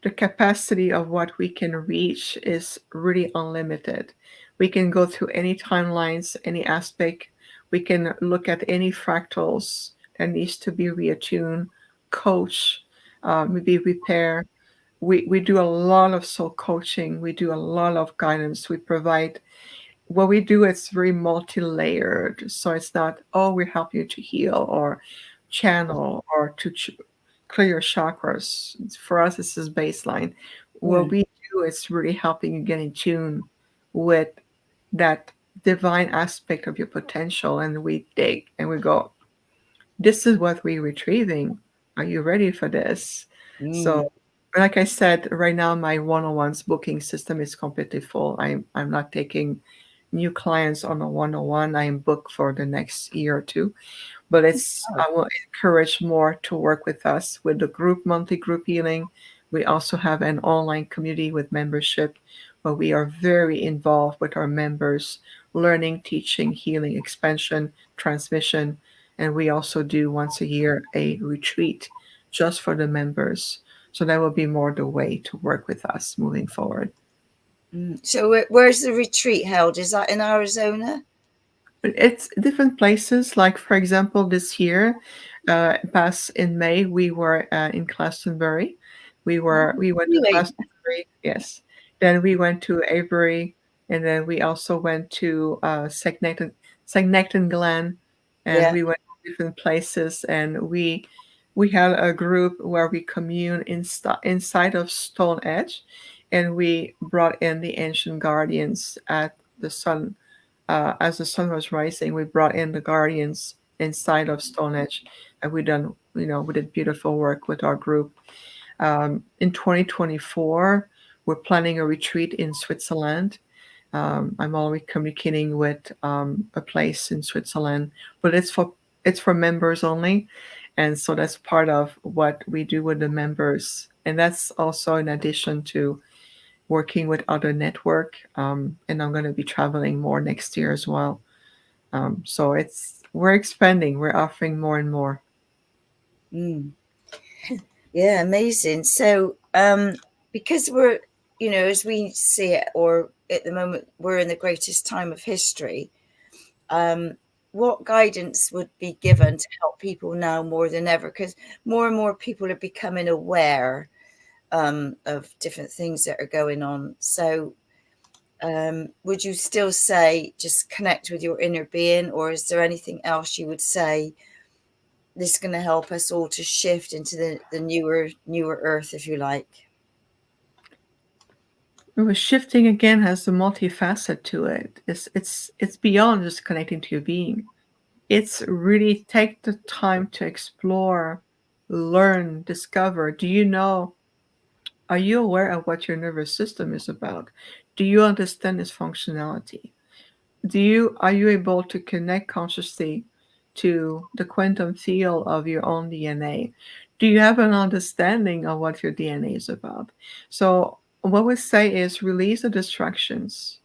the capacity of what we can reach is really unlimited. We can go through any timelines, any aspect. We can look at any fractals that needs to be reattuned, coach, maybe repair. We do a lot of soul coaching. We do a lot of guidance. We provide what we do. It's very multi-layered. So it's not, oh, we help you to heal or channel or to clear your chakras. For us, this is baseline. What Mm. we do is really helping you get in tune with that divine aspect of your potential. And we dig and we go, this is what we're retrieving. Are you ready for this? Mm. So, like I said, right now my one-on-ones booking system is completely full. I'm not taking new clients on a one-on-one. I am booked for the next year or two. But Oh. I will encourage more to work with us with the group monthly group healing. We also have an online community with membership where we are very involved with our members, learning, teaching, healing, expansion, transmission, and we also do once a year a retreat just for the members. So that will be more the way to work with us moving forward. Mm. So where's the retreat held? Is that in Arizona? It's different places. Like for example, this year, past in May, we were in Glastonbury. Oh, We went to really? Glastonbury, yes. Then we went to Avery, and then we also went to Sagnecton Glen, and Yeah. we went to different places. And we had a group where we commune inside of Stone Edge, and we brought in the ancient guardians at the sun as the sun was rising. We brought in the guardians inside of Stonehenge, and we did beautiful work with our group. In 2024, we're planning a retreat in Switzerland. I'm already communicating with a place in Switzerland, but it's for members only, and so that's part of what we do with the members, and that's also in addition to working with other network. And I'm going to be traveling more next year as well. So we're expanding, we're offering more and more. Yeah, amazing. So, because we're, as we see it, or at the moment, we're in the greatest time of history, what guidance would be given to help people now more than ever? Because more and more people are becoming aware of different things that are going on. So, would you still say just connect with your inner being, or is there anything else you would say this is going to help us all to shift into the newer earth, if you like? Shifting again has a multifacet to it. It's beyond just connecting to your being. It's really take the time to explore, learn, discover. Are you aware of what your nervous system is about? Do you understand its functionality? Are you able to connect consciously to the quantum field of your own DNA? Do you have an understanding of what your DNA is about? So what we say is release the distractions,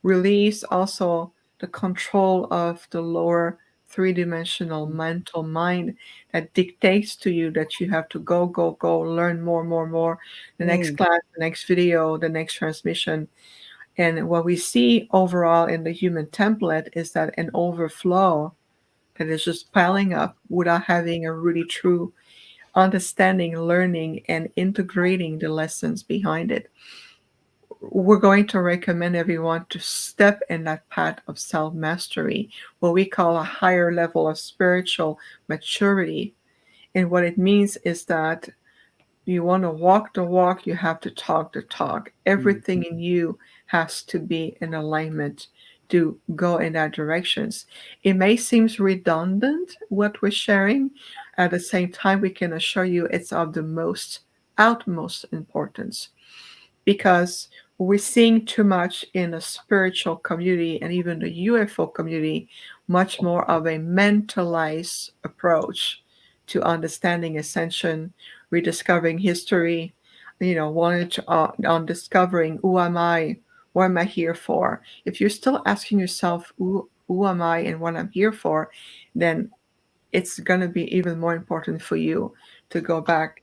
release also the control of the lower three-dimensional mental mind that dictates to you that you have to go, learn more, the next class, the next video, the next transmission. And what we see overall in the human template is that an overflow that is just piling up without having a really true understanding, learning, and integrating the lessons behind it. We're going to recommend everyone to step in that path of self-mastery, what we call a higher level of spiritual maturity. And what it means is that you want to walk the walk, you have to talk the talk. Everything in you has to be in alignment to go in that directions. It may seem redundant what we're sharing. At the same time, we can assure you it's of the utmost importance, because we're seeing too much in the spiritual community and even the UFO community, much more of a mentalized approach to understanding ascension, rediscovering history, wanting to on discovering who am I, what am I here for. If you're still asking yourself who am I and what I'm here for, then it's going to be even more important for you to go back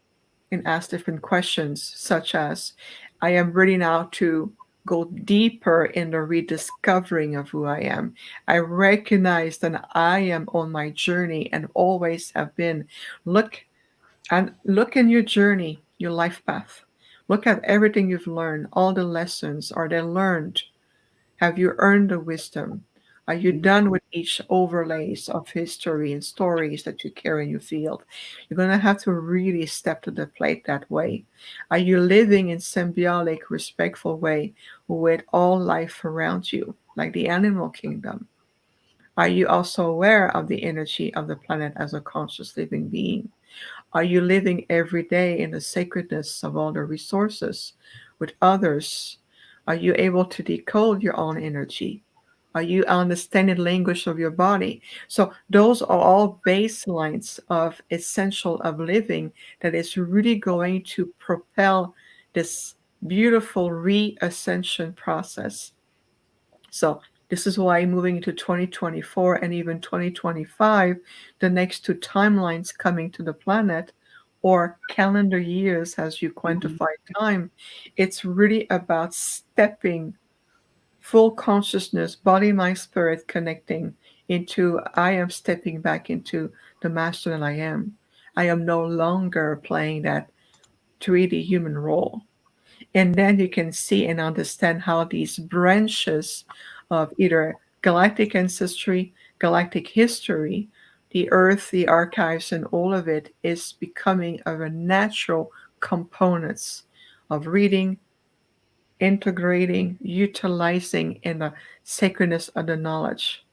and ask different questions, such as, I am ready now to go deeper in the rediscovering of who I am. I recognize that I am on my journey and always have been. Look in your journey, your life path. Look at everything you've learned, all the lessons. Are they learned? Have you earned the wisdom? Are you done with each overlays of history and stories that you carry in your field? You're going to have to really step to the plate that way. Are you living in symbiotic, respectful way with all life around you, like the animal kingdom? Are you also aware of the energy of the planet as a conscious living being? Are you living every day in the sacredness of all the resources with others? Are you able to decode your own energy? Are you understanding the language of your body? So those are all baselines of essential of living that is really going to propel this beautiful reascension process. So this is why moving into 2024 and even 2025, the next two timelines coming to the planet, or calendar years as you quantify time, it's really about stepping full consciousness, body, mind, spirit, connecting into, I am stepping back into the master that I am. I am no longer playing that 3D human role. And then you can see and understand how these branches of either galactic ancestry, galactic history, the earth, the archives, and all of it is becoming of a natural components of reading, integrating, utilizing in the sacredness of the knowledge.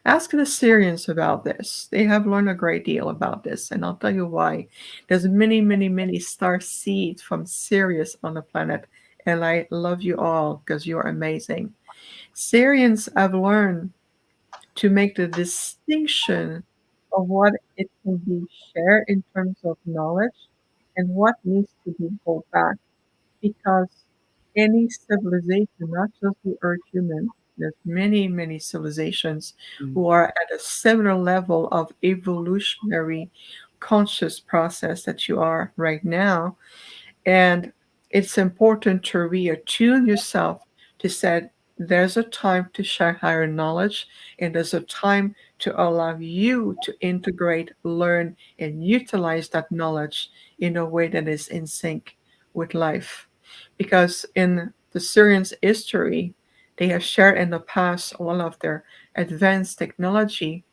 Ask the Syrians about this. They have learned a great deal about this, and I'll tell you why. There's many, many, many star seeds from Sirius on the planet, and I love you all because you are amazing. Syrians have learned to make the distinction of what it can be shared in terms of knowledge and what needs to be held back. Because any civilization, not just the Earth human, there's many, many civilizations who are at a similar level of evolutionary conscious process that you are right now. And it's important to reattune yourself to say there's a time to share higher knowledge, and there's a time to allow you to integrate, learn, and utilize that knowledge in a way that is in sync with life. Because in the Syrians' history, they have shared in the past all of their advanced technology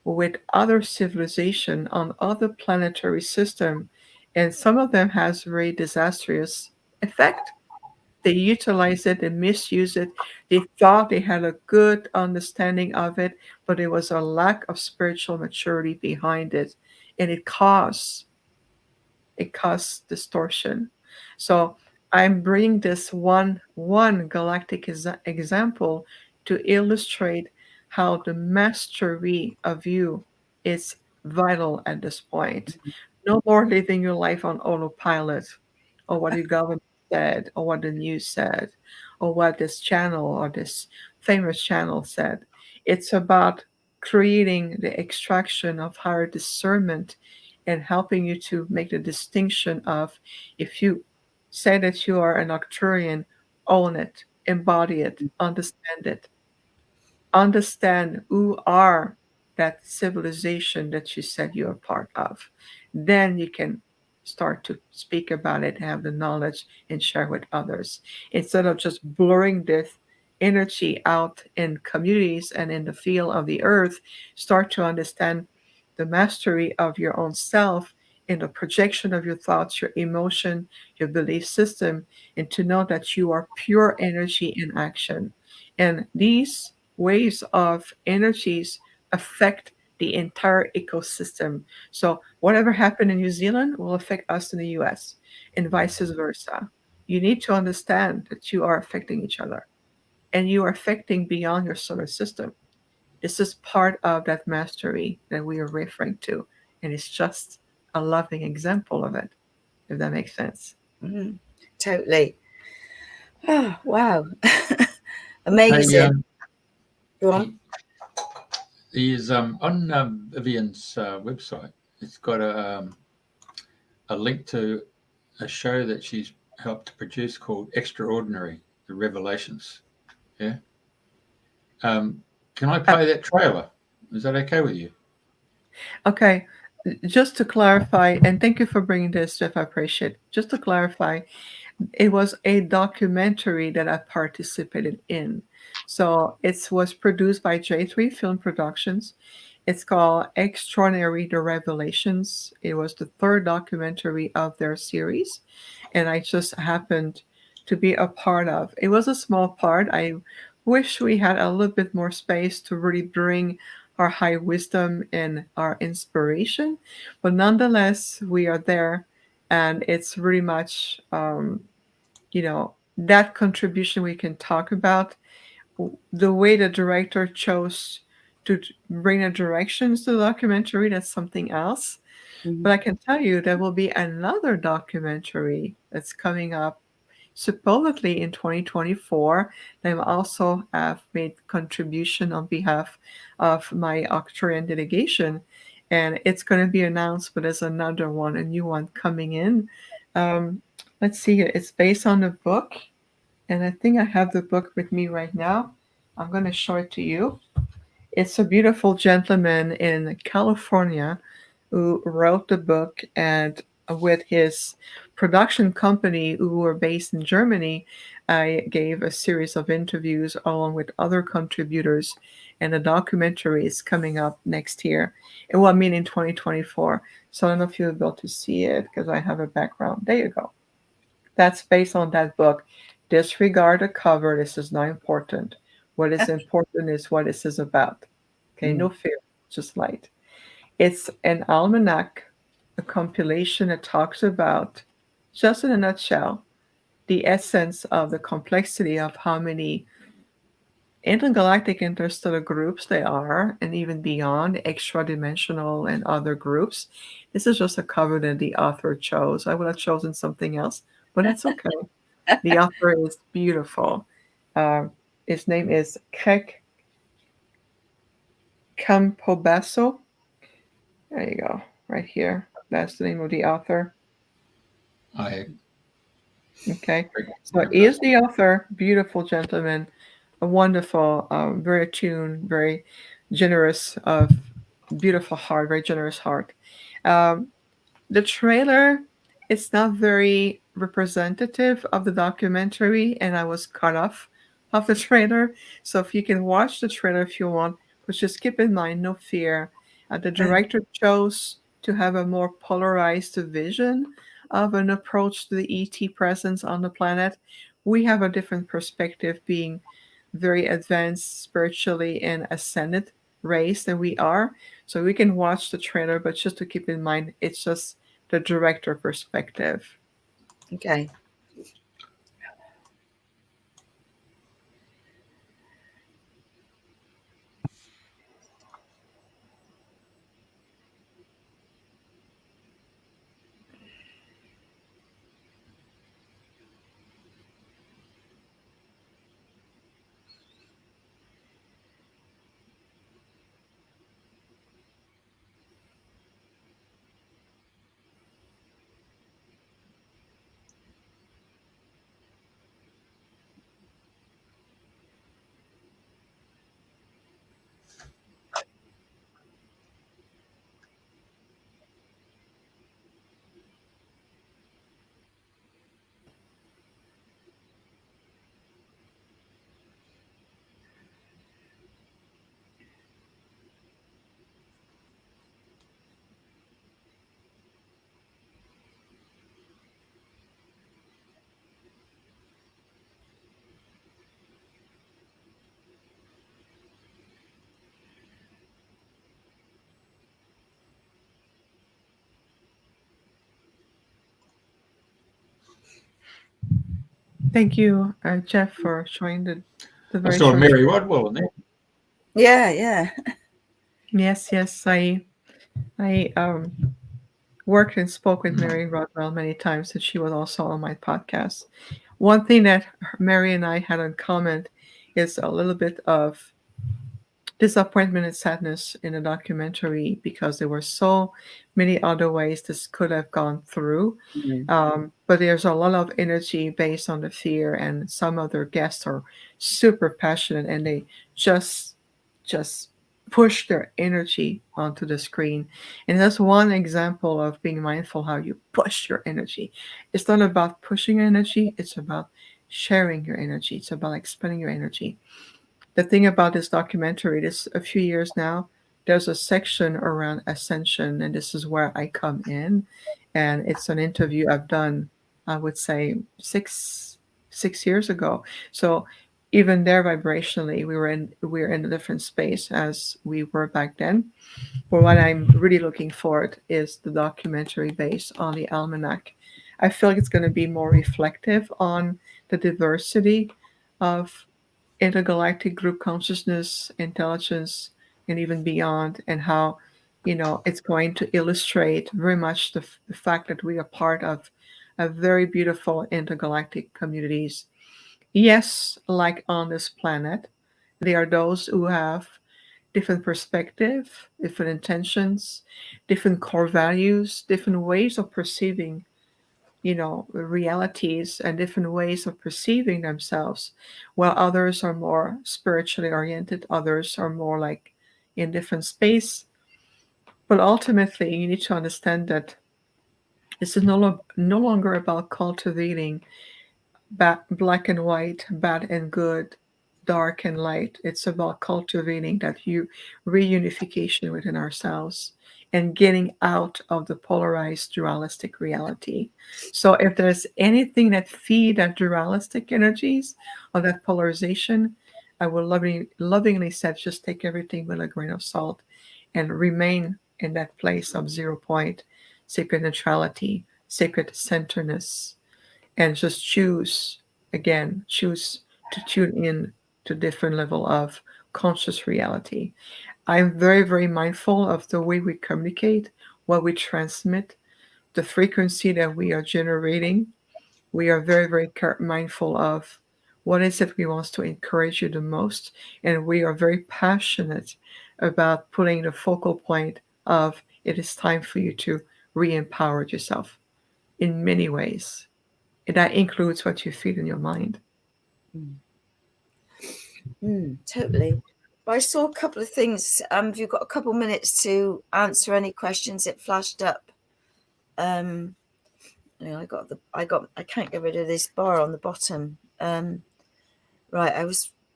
with other civilization on other planetary system, and some of them has very disastrous effect. They utilize it, they misuse it. They thought they had a good understanding of it, but there was a lack of spiritual maturity behind it, and it caused distortion. So I'm bringing this one galactic example to illustrate how the mastery of you is vital at this point. No more living your life on autopilot, or what your government said, or what the news said, or what this channel or this famous channel said. It's about creating the extraction of higher discernment and helping you to make the distinction of, if you say that you are an Arcturian, own it, embody it, understand who are that civilization that you said you're a part of. Then you can start to speak about it, have the knowledge, and share with others. Instead of just blurring this energy out in communities and in the field of the earth, start to understand the mastery of your own self in the projection of your thoughts, your emotion, your belief system, and to know that you are pure energy in action. And these waves of energies affect the entire ecosystem. So whatever happened in New Zealand will affect us in the US and vice versa. You need to understand that you are affecting each other and you are affecting beyond your solar system. This is part of that mastery that we are referring to. And it's just a loving example of it, if that makes sense. Totally. Oh, wow. Hey, Amazing. Go on. is on Viviane's website. It's got a link to a show that she's helped to produce called Extraordinary: The Revelations. Yeah. Can I play that trailer? Is that okay with you? Okay, just to clarify, and thank you for bringing this, Jeff. I appreciate it. Just to clarify, it was a documentary that I participated in. So it was produced by J3 Film Productions. It's called Extraordinary: The Revelations. It was the third documentary of their series, and I just happened to be a part of. It was a small part. I wish we had a little bit more space to really bring our high wisdom and our inspiration, but nonetheless, we are there, and it's really much that contribution we can talk about. The way the director chose to bring the directions to the documentary, that's something else. Mhm. But I can tell you there will be another documentary that's coming up supposedly in 2024. They also have made contribution on behalf of my Arcturian delegation, and it's going to be announced, but there's another one, a new one coming in. Um, let's see, it's based on a book, and I think I have the book with me right now. I'm going to show it to you. It's a beautiful gentleman in California who wrote the book, and with his production company, who were based in Germany, I gave a series of interviews along with other contributors, and the documentary is coming up next year. It will mean in 2024. So I don't know if you'll be able to see it because I have a background. There you go. That's based on that book. Disregard the cover. This is not important. What is important is what this is about. Okay, no fear, just light. It's an almanac, a compilation that talks about, just in a nutshell, the essence of the complexity of how many intergalactic interstellar groups there are, and even beyond, extra dimensional and other groups. This is just a cover that the author chose. I would have chosen something else, but it's okay. The author is beautiful. His name is Craig Campobasso. There you go, right here. That's the name of the author. Okay, so he is the author. Beautiful gentleman, a wonderful, very attuned, very generous, beautiful heart, very generous heart. The trailer is not very representative of the documentary, and I was cut off of the trailer. So if you can watch the trailer if you want, but just keep in mind, no fear. The director chose to have a more polarized vision of an approach to the ET presence on the planet. We have a different perspective, being very advanced spiritually and ascended race than we are. So we can watch the trailer, but just to keep in mind, it's just the director perspective. Okay. Thank you, Jeff, for showing the very I saw short. Mary Rodwell in there. Yeah. Yes. I worked and spoke with Mary Rodwell many times, and she was also on my podcast. One thing that Mary and I had in common is a little bit of disappointment and sadness in the documentary, because there were so many other ways this could have gone through. But there's a lot of energy based on the fear, and some other guests are super passionate, and they just push their energy onto the screen. And that's one example of being mindful how you push your energy. It's not about pushing energy, it's about sharing your energy. It's about expanding your energy. The thing about this documentary, this a few years now, there's a section around ascension, and this is where I come in. And it's an interview I've done, I would say, six years ago. So even there, vibrationally, we're in a different space as we were back then. But what I'm really looking forward is the documentary based on the almanac. I feel like it's going to be more reflective on the diversity of intergalactic group consciousness, intelligence, and even beyond, and how, it's going to illustrate very much the fact that we are part of a very beautiful intergalactic communities. Yes, like on this planet, there are those who have different perspective, different intentions, different core values, different ways of perceiving, realities, and different ways of perceiving themselves, while others are more spiritually oriented, others are more like in different space. But ultimately, you need to understand that this is no longer about cultivating black and white, bad and good, dark and light. It's about cultivating that reunification within ourselves and getting out of the polarized dualistic reality. So if there's anything that feed that dualistic energies or that polarization, I will lovingly say, just take everything with a grain of salt and remain in that place of 0 point, sacred neutrality, sacred centeredness, and just choose to tune in to different level of conscious reality. I'm very, very mindful of the way we communicate, what we transmit, the frequency that we are generating. We are very, very mindful of what is it we want to encourage you the most. And we are very passionate about putting the focal point of it is time for you to re-empower yourself in many ways. And that includes what you feel in your mind. Totally. But I saw a couple of things. If you've got a couple of minutes to answer any questions, it flashed up. I can't get rid of this bar on the bottom. Right,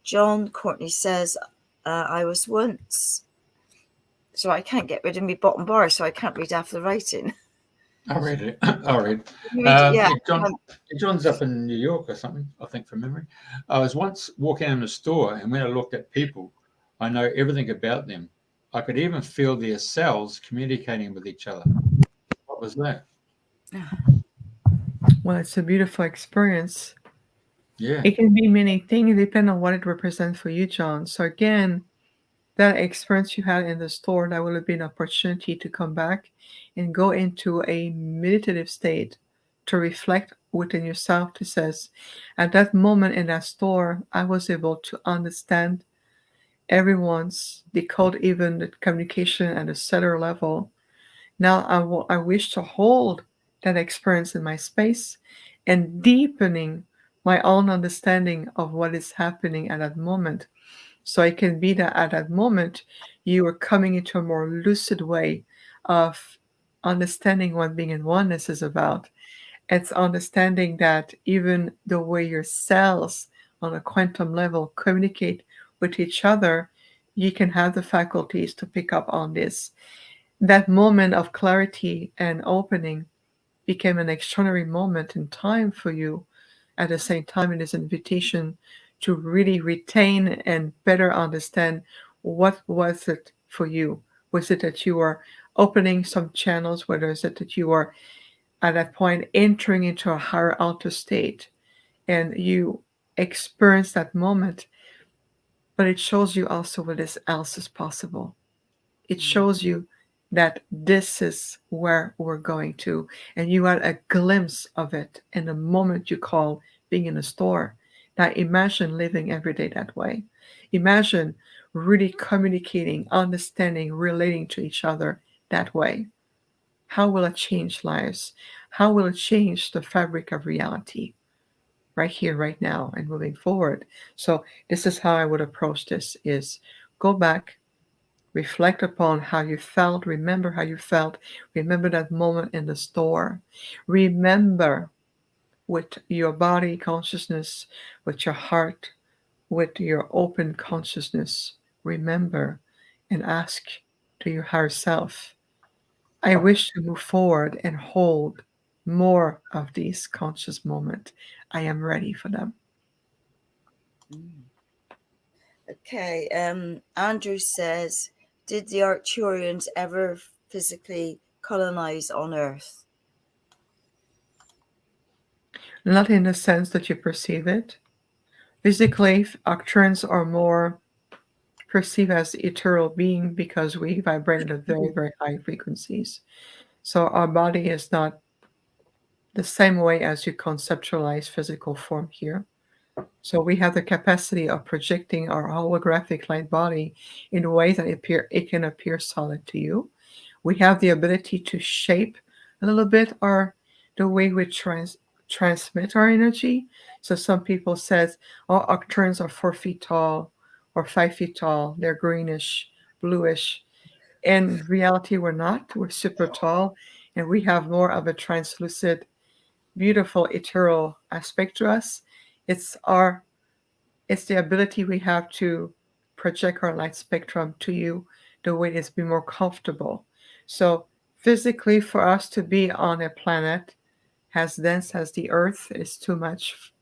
John Courtney says, I was once, so I can't get rid of my bottom bar, so I can't read half the writing. I'll read it. I'll read. Yeah. John's up in New York or something, I think, from memory. I was once walking in a store, and when I looked at people, I know everything about them. I could even feel their cells communicating with each other. What was that? Well, it's a beautiful experience. Yeah. It can be many things, depending on what it represents for you, John. So again, that experience you had in the store, that will have been an opportunity to come back and go into a meditative state to reflect within yourself. To says, at that moment in that store, I was able to understand everyone's decode, even the communication at a cellular level. Now I wish to hold that experience in my space and deepening my own understanding of what is happening at that moment. So it can be that at that moment, you are coming into a more lucid way of understanding what being in oneness is about. It's understanding that even the way your cells on a quantum level communicate with each other, you can have the faculties to pick up on this. That moment of clarity and opening became an extraordinary moment in time for you. At the same time, it is an invitation to really retain and better understand what was it for you. Was it that you were opening some channels? Whether is it that you were at that point entering into a higher alter state and you experience that moment? But it shows you also what else is possible. It shows you that this is where we're going to. And you had a glimpse of it in the moment you call being in a store. Now imagine living every day that way. Imagine really communicating, understanding, relating to each other that way. How will it change lives? How will it change the fabric of reality? Right here, right now, and moving forward. So this is how I would approach this: is go back, reflect upon how you felt, remember how you felt, remember that moment in the store, remember with your body consciousness, with your heart, with your open consciousness, remember and ask to your higher self, I wish to move forward and hold more of these conscious moments. I am ready for them. Okay. Andrew says, did the Arcturians ever physically colonize on Earth? Not in the sense that you perceive it. Physically, Arcturians are more perceived as ethereal being because we vibrate at very, very high frequencies. So our body is not the same way as you conceptualize physical form here. So we have the capacity of projecting our holographic light body in a way that it can appear solid to you. We have the ability to shape a little bit the way we transmit our energy. So some people says, oh, Arcturians are 4 feet tall or 5 feet tall. They're greenish, bluish. In reality, we're not. We're super tall, and we have more of a translucid, beautiful, ethereal aspect to us. It's the ability we have to project our light spectrum to you the way it's be more comfortable. So physically, for us to be on a planet as dense as the Earth is too much.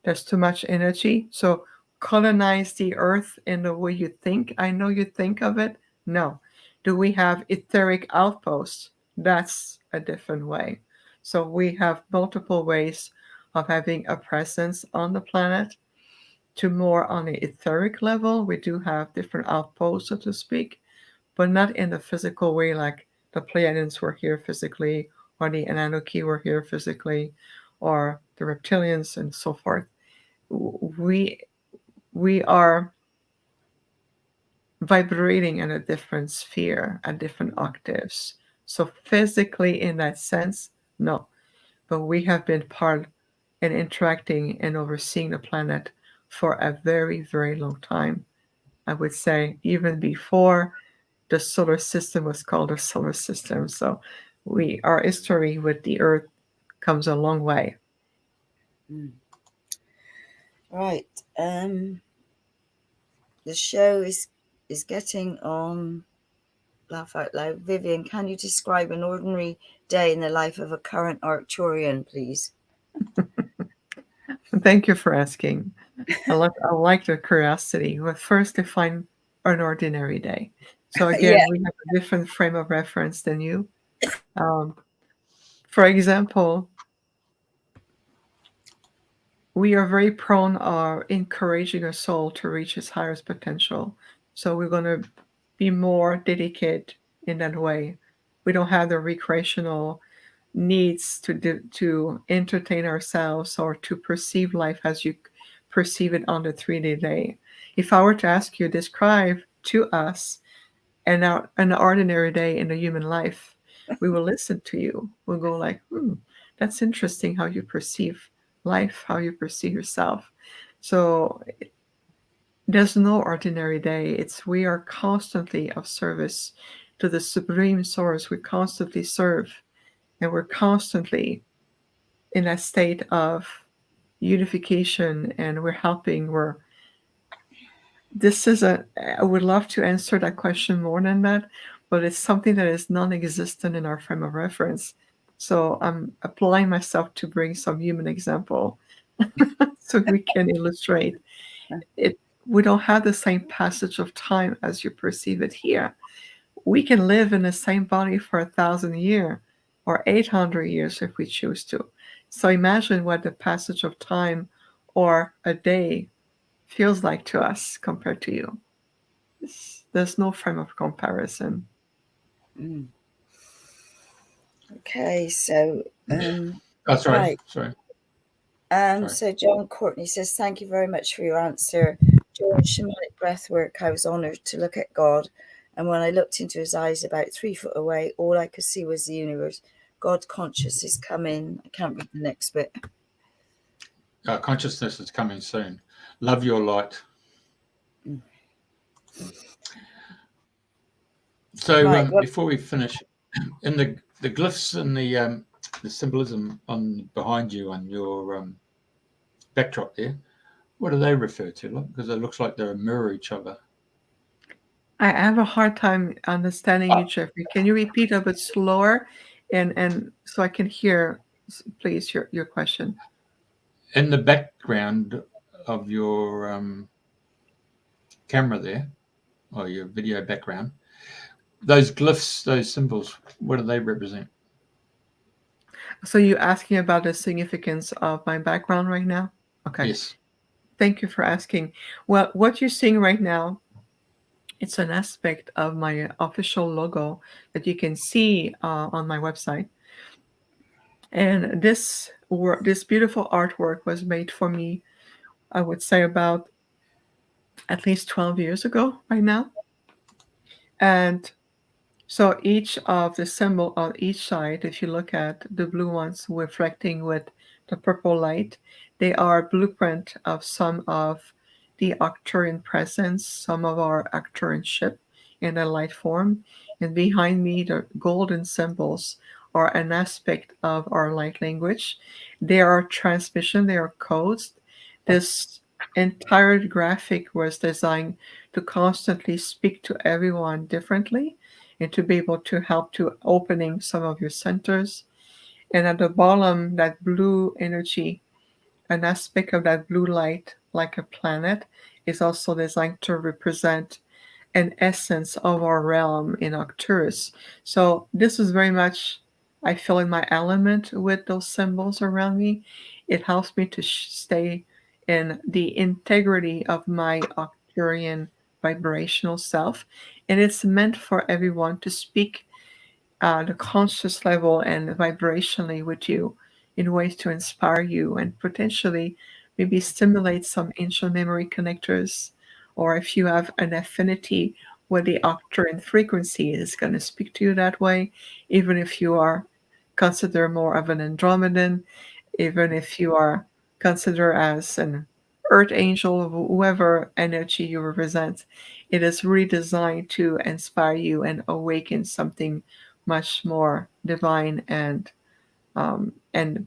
There's too much energy. So colonize the earth in the way you think? I know you think of it. No. Do we have etheric outposts? That's a different way. So we have multiple ways of having a presence on the planet. To more on the etheric level, we do have different outposts, so to speak, but not in the physical way like the Pleiadians were here physically, or the Anunnaki were here physically, or the reptilians and so forth. We are vibrating in a different sphere at different octaves. So physically, in that sense, no. But we have been part and interacting and overseeing the planet for a very, very long time. I would say even before the solar system was called a solar system. So our history with the Earth comes a long way. Right. The show is getting on. Laugh out loud. Vivian, can you describe an ordinary day in the life of a current Arcturian, please? Thank you for asking. I like the curiosity. Well, first define an ordinary day. So again, Yeah. we have a different frame of reference than you. For example, we are very prone of encouraging a soul to reach its highest potential. So we're going to be more dedicated in that way. We don't have the recreational needs to entertain ourselves or to perceive life as you perceive it on the 3D day. If I were to ask you, describe to us an ordinary day in the human life, we will listen to you. We'll go like, that's interesting how you perceive life, how you perceive yourself. So there's no ordinary day. We are constantly of service to the supreme source. We constantly serve, and we're constantly in a state of unification, and we're helping. I would love to answer that question more than that, but it's something that is non-existent in our frame of reference. So I'm applying myself to bring some human example so we can illustrate it. We don't have the same passage of time as you perceive it here. We can live in the same body for 1,000 years or 800 years if we choose to. So imagine what the passage of time or a day feels like to us compared to you. There's no frame of comparison. Okay, so sorry. Right. So John Courtney says, thank you very much for your answer. During shamanic breathwork, I was honored to look at God, and when I looked into his eyes about 3 foot away, all I could see was the universe. God conscious is coming. I can't read the next bit. Consciousness is coming soon. Love your light. So Right, before we finish, in the glyphs and the symbolism on behind you on your backdrop there, what do they refer to? Because it looks like they mirror each other. I have a hard time understanding you, Jeffrey. Can you repeat a bit slower, and so I can hear, please, your question? In the background of your camera there, or your video background, those glyphs, those symbols, what do they represent? So you're asking about the significance of my background right now? Okay. Yes. Thank you for asking. Well, what you're seeing right now, it's an aspect of my official logo that you can see on my website. And this beautiful artwork was made for me, I would say, about at least 12 years ago by now. And so each of the symbol on each side, if you look at the blue ones reflecting with the purple light, they are blueprint of some of the Arcturian presence, some of our Arcturian ship in a light form. And behind me, the golden symbols are an aspect of our light language. They are transmission, they are codes. This entire graphic was designed to constantly speak to everyone differently and to be able to help to opening some of your centers. And at the bottom, that blue energy, an aspect of that blue light like a planet, is also designed to represent an essence of our realm in Arcturus. So this is very much, I feel, in my element with those symbols around me. It helps me to stay in the integrity of my Arcturian vibrational self. And it's meant for everyone to speak the conscious level and vibrationally with you in ways to inspire you and potentially maybe stimulate some ancient memory connectors, or if you have an affinity with the Arcturian frequency, is going to speak to you that way, even if you are considered more of an Andromedan, even if you are considered as an earth angel, whoever energy you represent. It is really designed to inspire you and awaken something much more divine and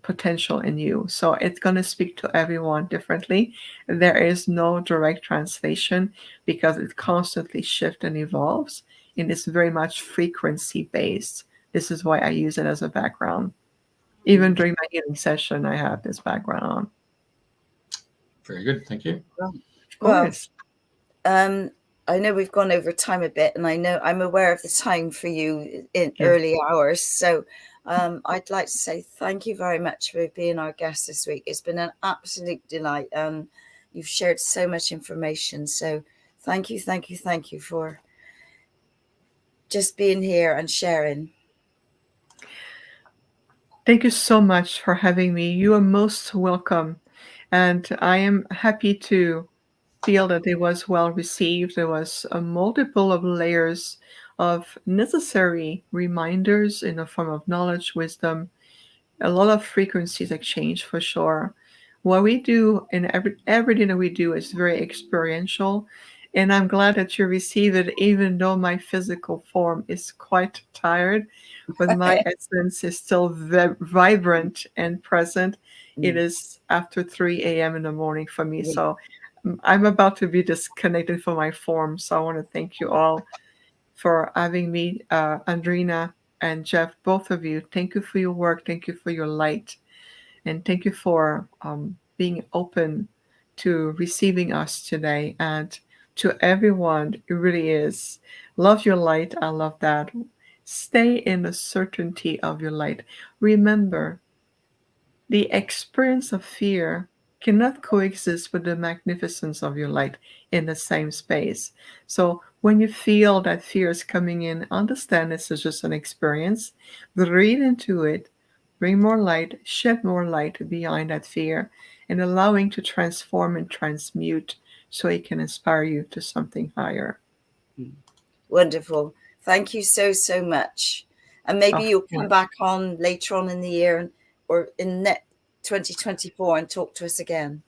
potential in you. So it's going to speak to everyone differently. There is no direct translation because it constantly shifts and evolves, and it's very much frequency based. This is why I use it as a background. Even during my healing session, I have this background on. Very good. Thank you. Of Well, course. I know we've gone over time a bit, and I know I'm aware of the time for you in early hours. So I'd like to say thank you very much for being our guest this week. It's been an absolute delight. You've shared so much information. So thank you for just being here and sharing. Thank you so much for having me. You are most welcome. And I am happy to feel that it was well received. There was a multiple of layers of necessary reminders in the form of knowledge, wisdom, a lot of frequencies exchange for sure. What we do in everything that we do is very experiential, and I'm glad that you receive it, even though my physical form is quite tired, but my essence is still vibrant and present. It is after 3 a.m. in the morning for me, so I'm about to be disconnected from my form. So I want to thank you all for having me, Andrena and Jeff, both of you. Thank you for your work. Thank you for your light. And thank you for being open to receiving us today. And to everyone, it really is. Love your light. I love that. Stay in the certainty of your light. Remember, the experience of fear cannot coexist with the magnificence of your light in the same space. So when you feel that fear is coming in, understand this is just an experience, breathe into it, bring more light, shed more light behind that fear, and allowing to transform and transmute so it can inspire you to something higher. Wonderful. Thank you so much. And maybe you'll come back on later on in the year or in 2024 and talk to us again.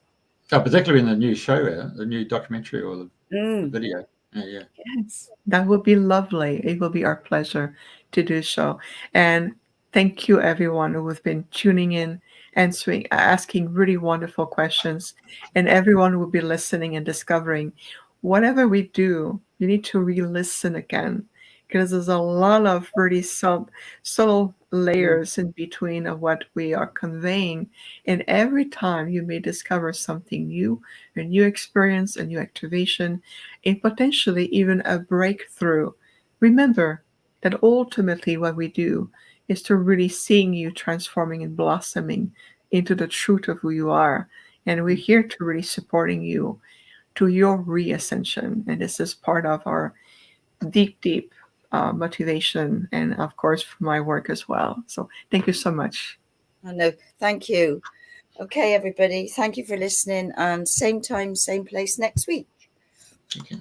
Oh, particularly in the new show, the new documentary or the video. Yeah. Yes, that would be lovely. It will be our pleasure to do so. And thank you, everyone who has been tuning in, answering, asking really wonderful questions, and everyone who will be listening and discovering. Whatever we do, you need to re-listen again because there's a lot of really subtle layers in between of what we are conveying. And every time you may discover something new, a new experience, a new activation, and potentially even a breakthrough. Remember that ultimately what we do is to really seeing you transforming and blossoming into the truth of who you are. And we're here to really supporting you to your reascension. And this is part of our deep motivation and of course for my work as well. So thank you so much. I know. Thank you. Okay, everybody. Thank you for listening, and same time, same place next week. Okay.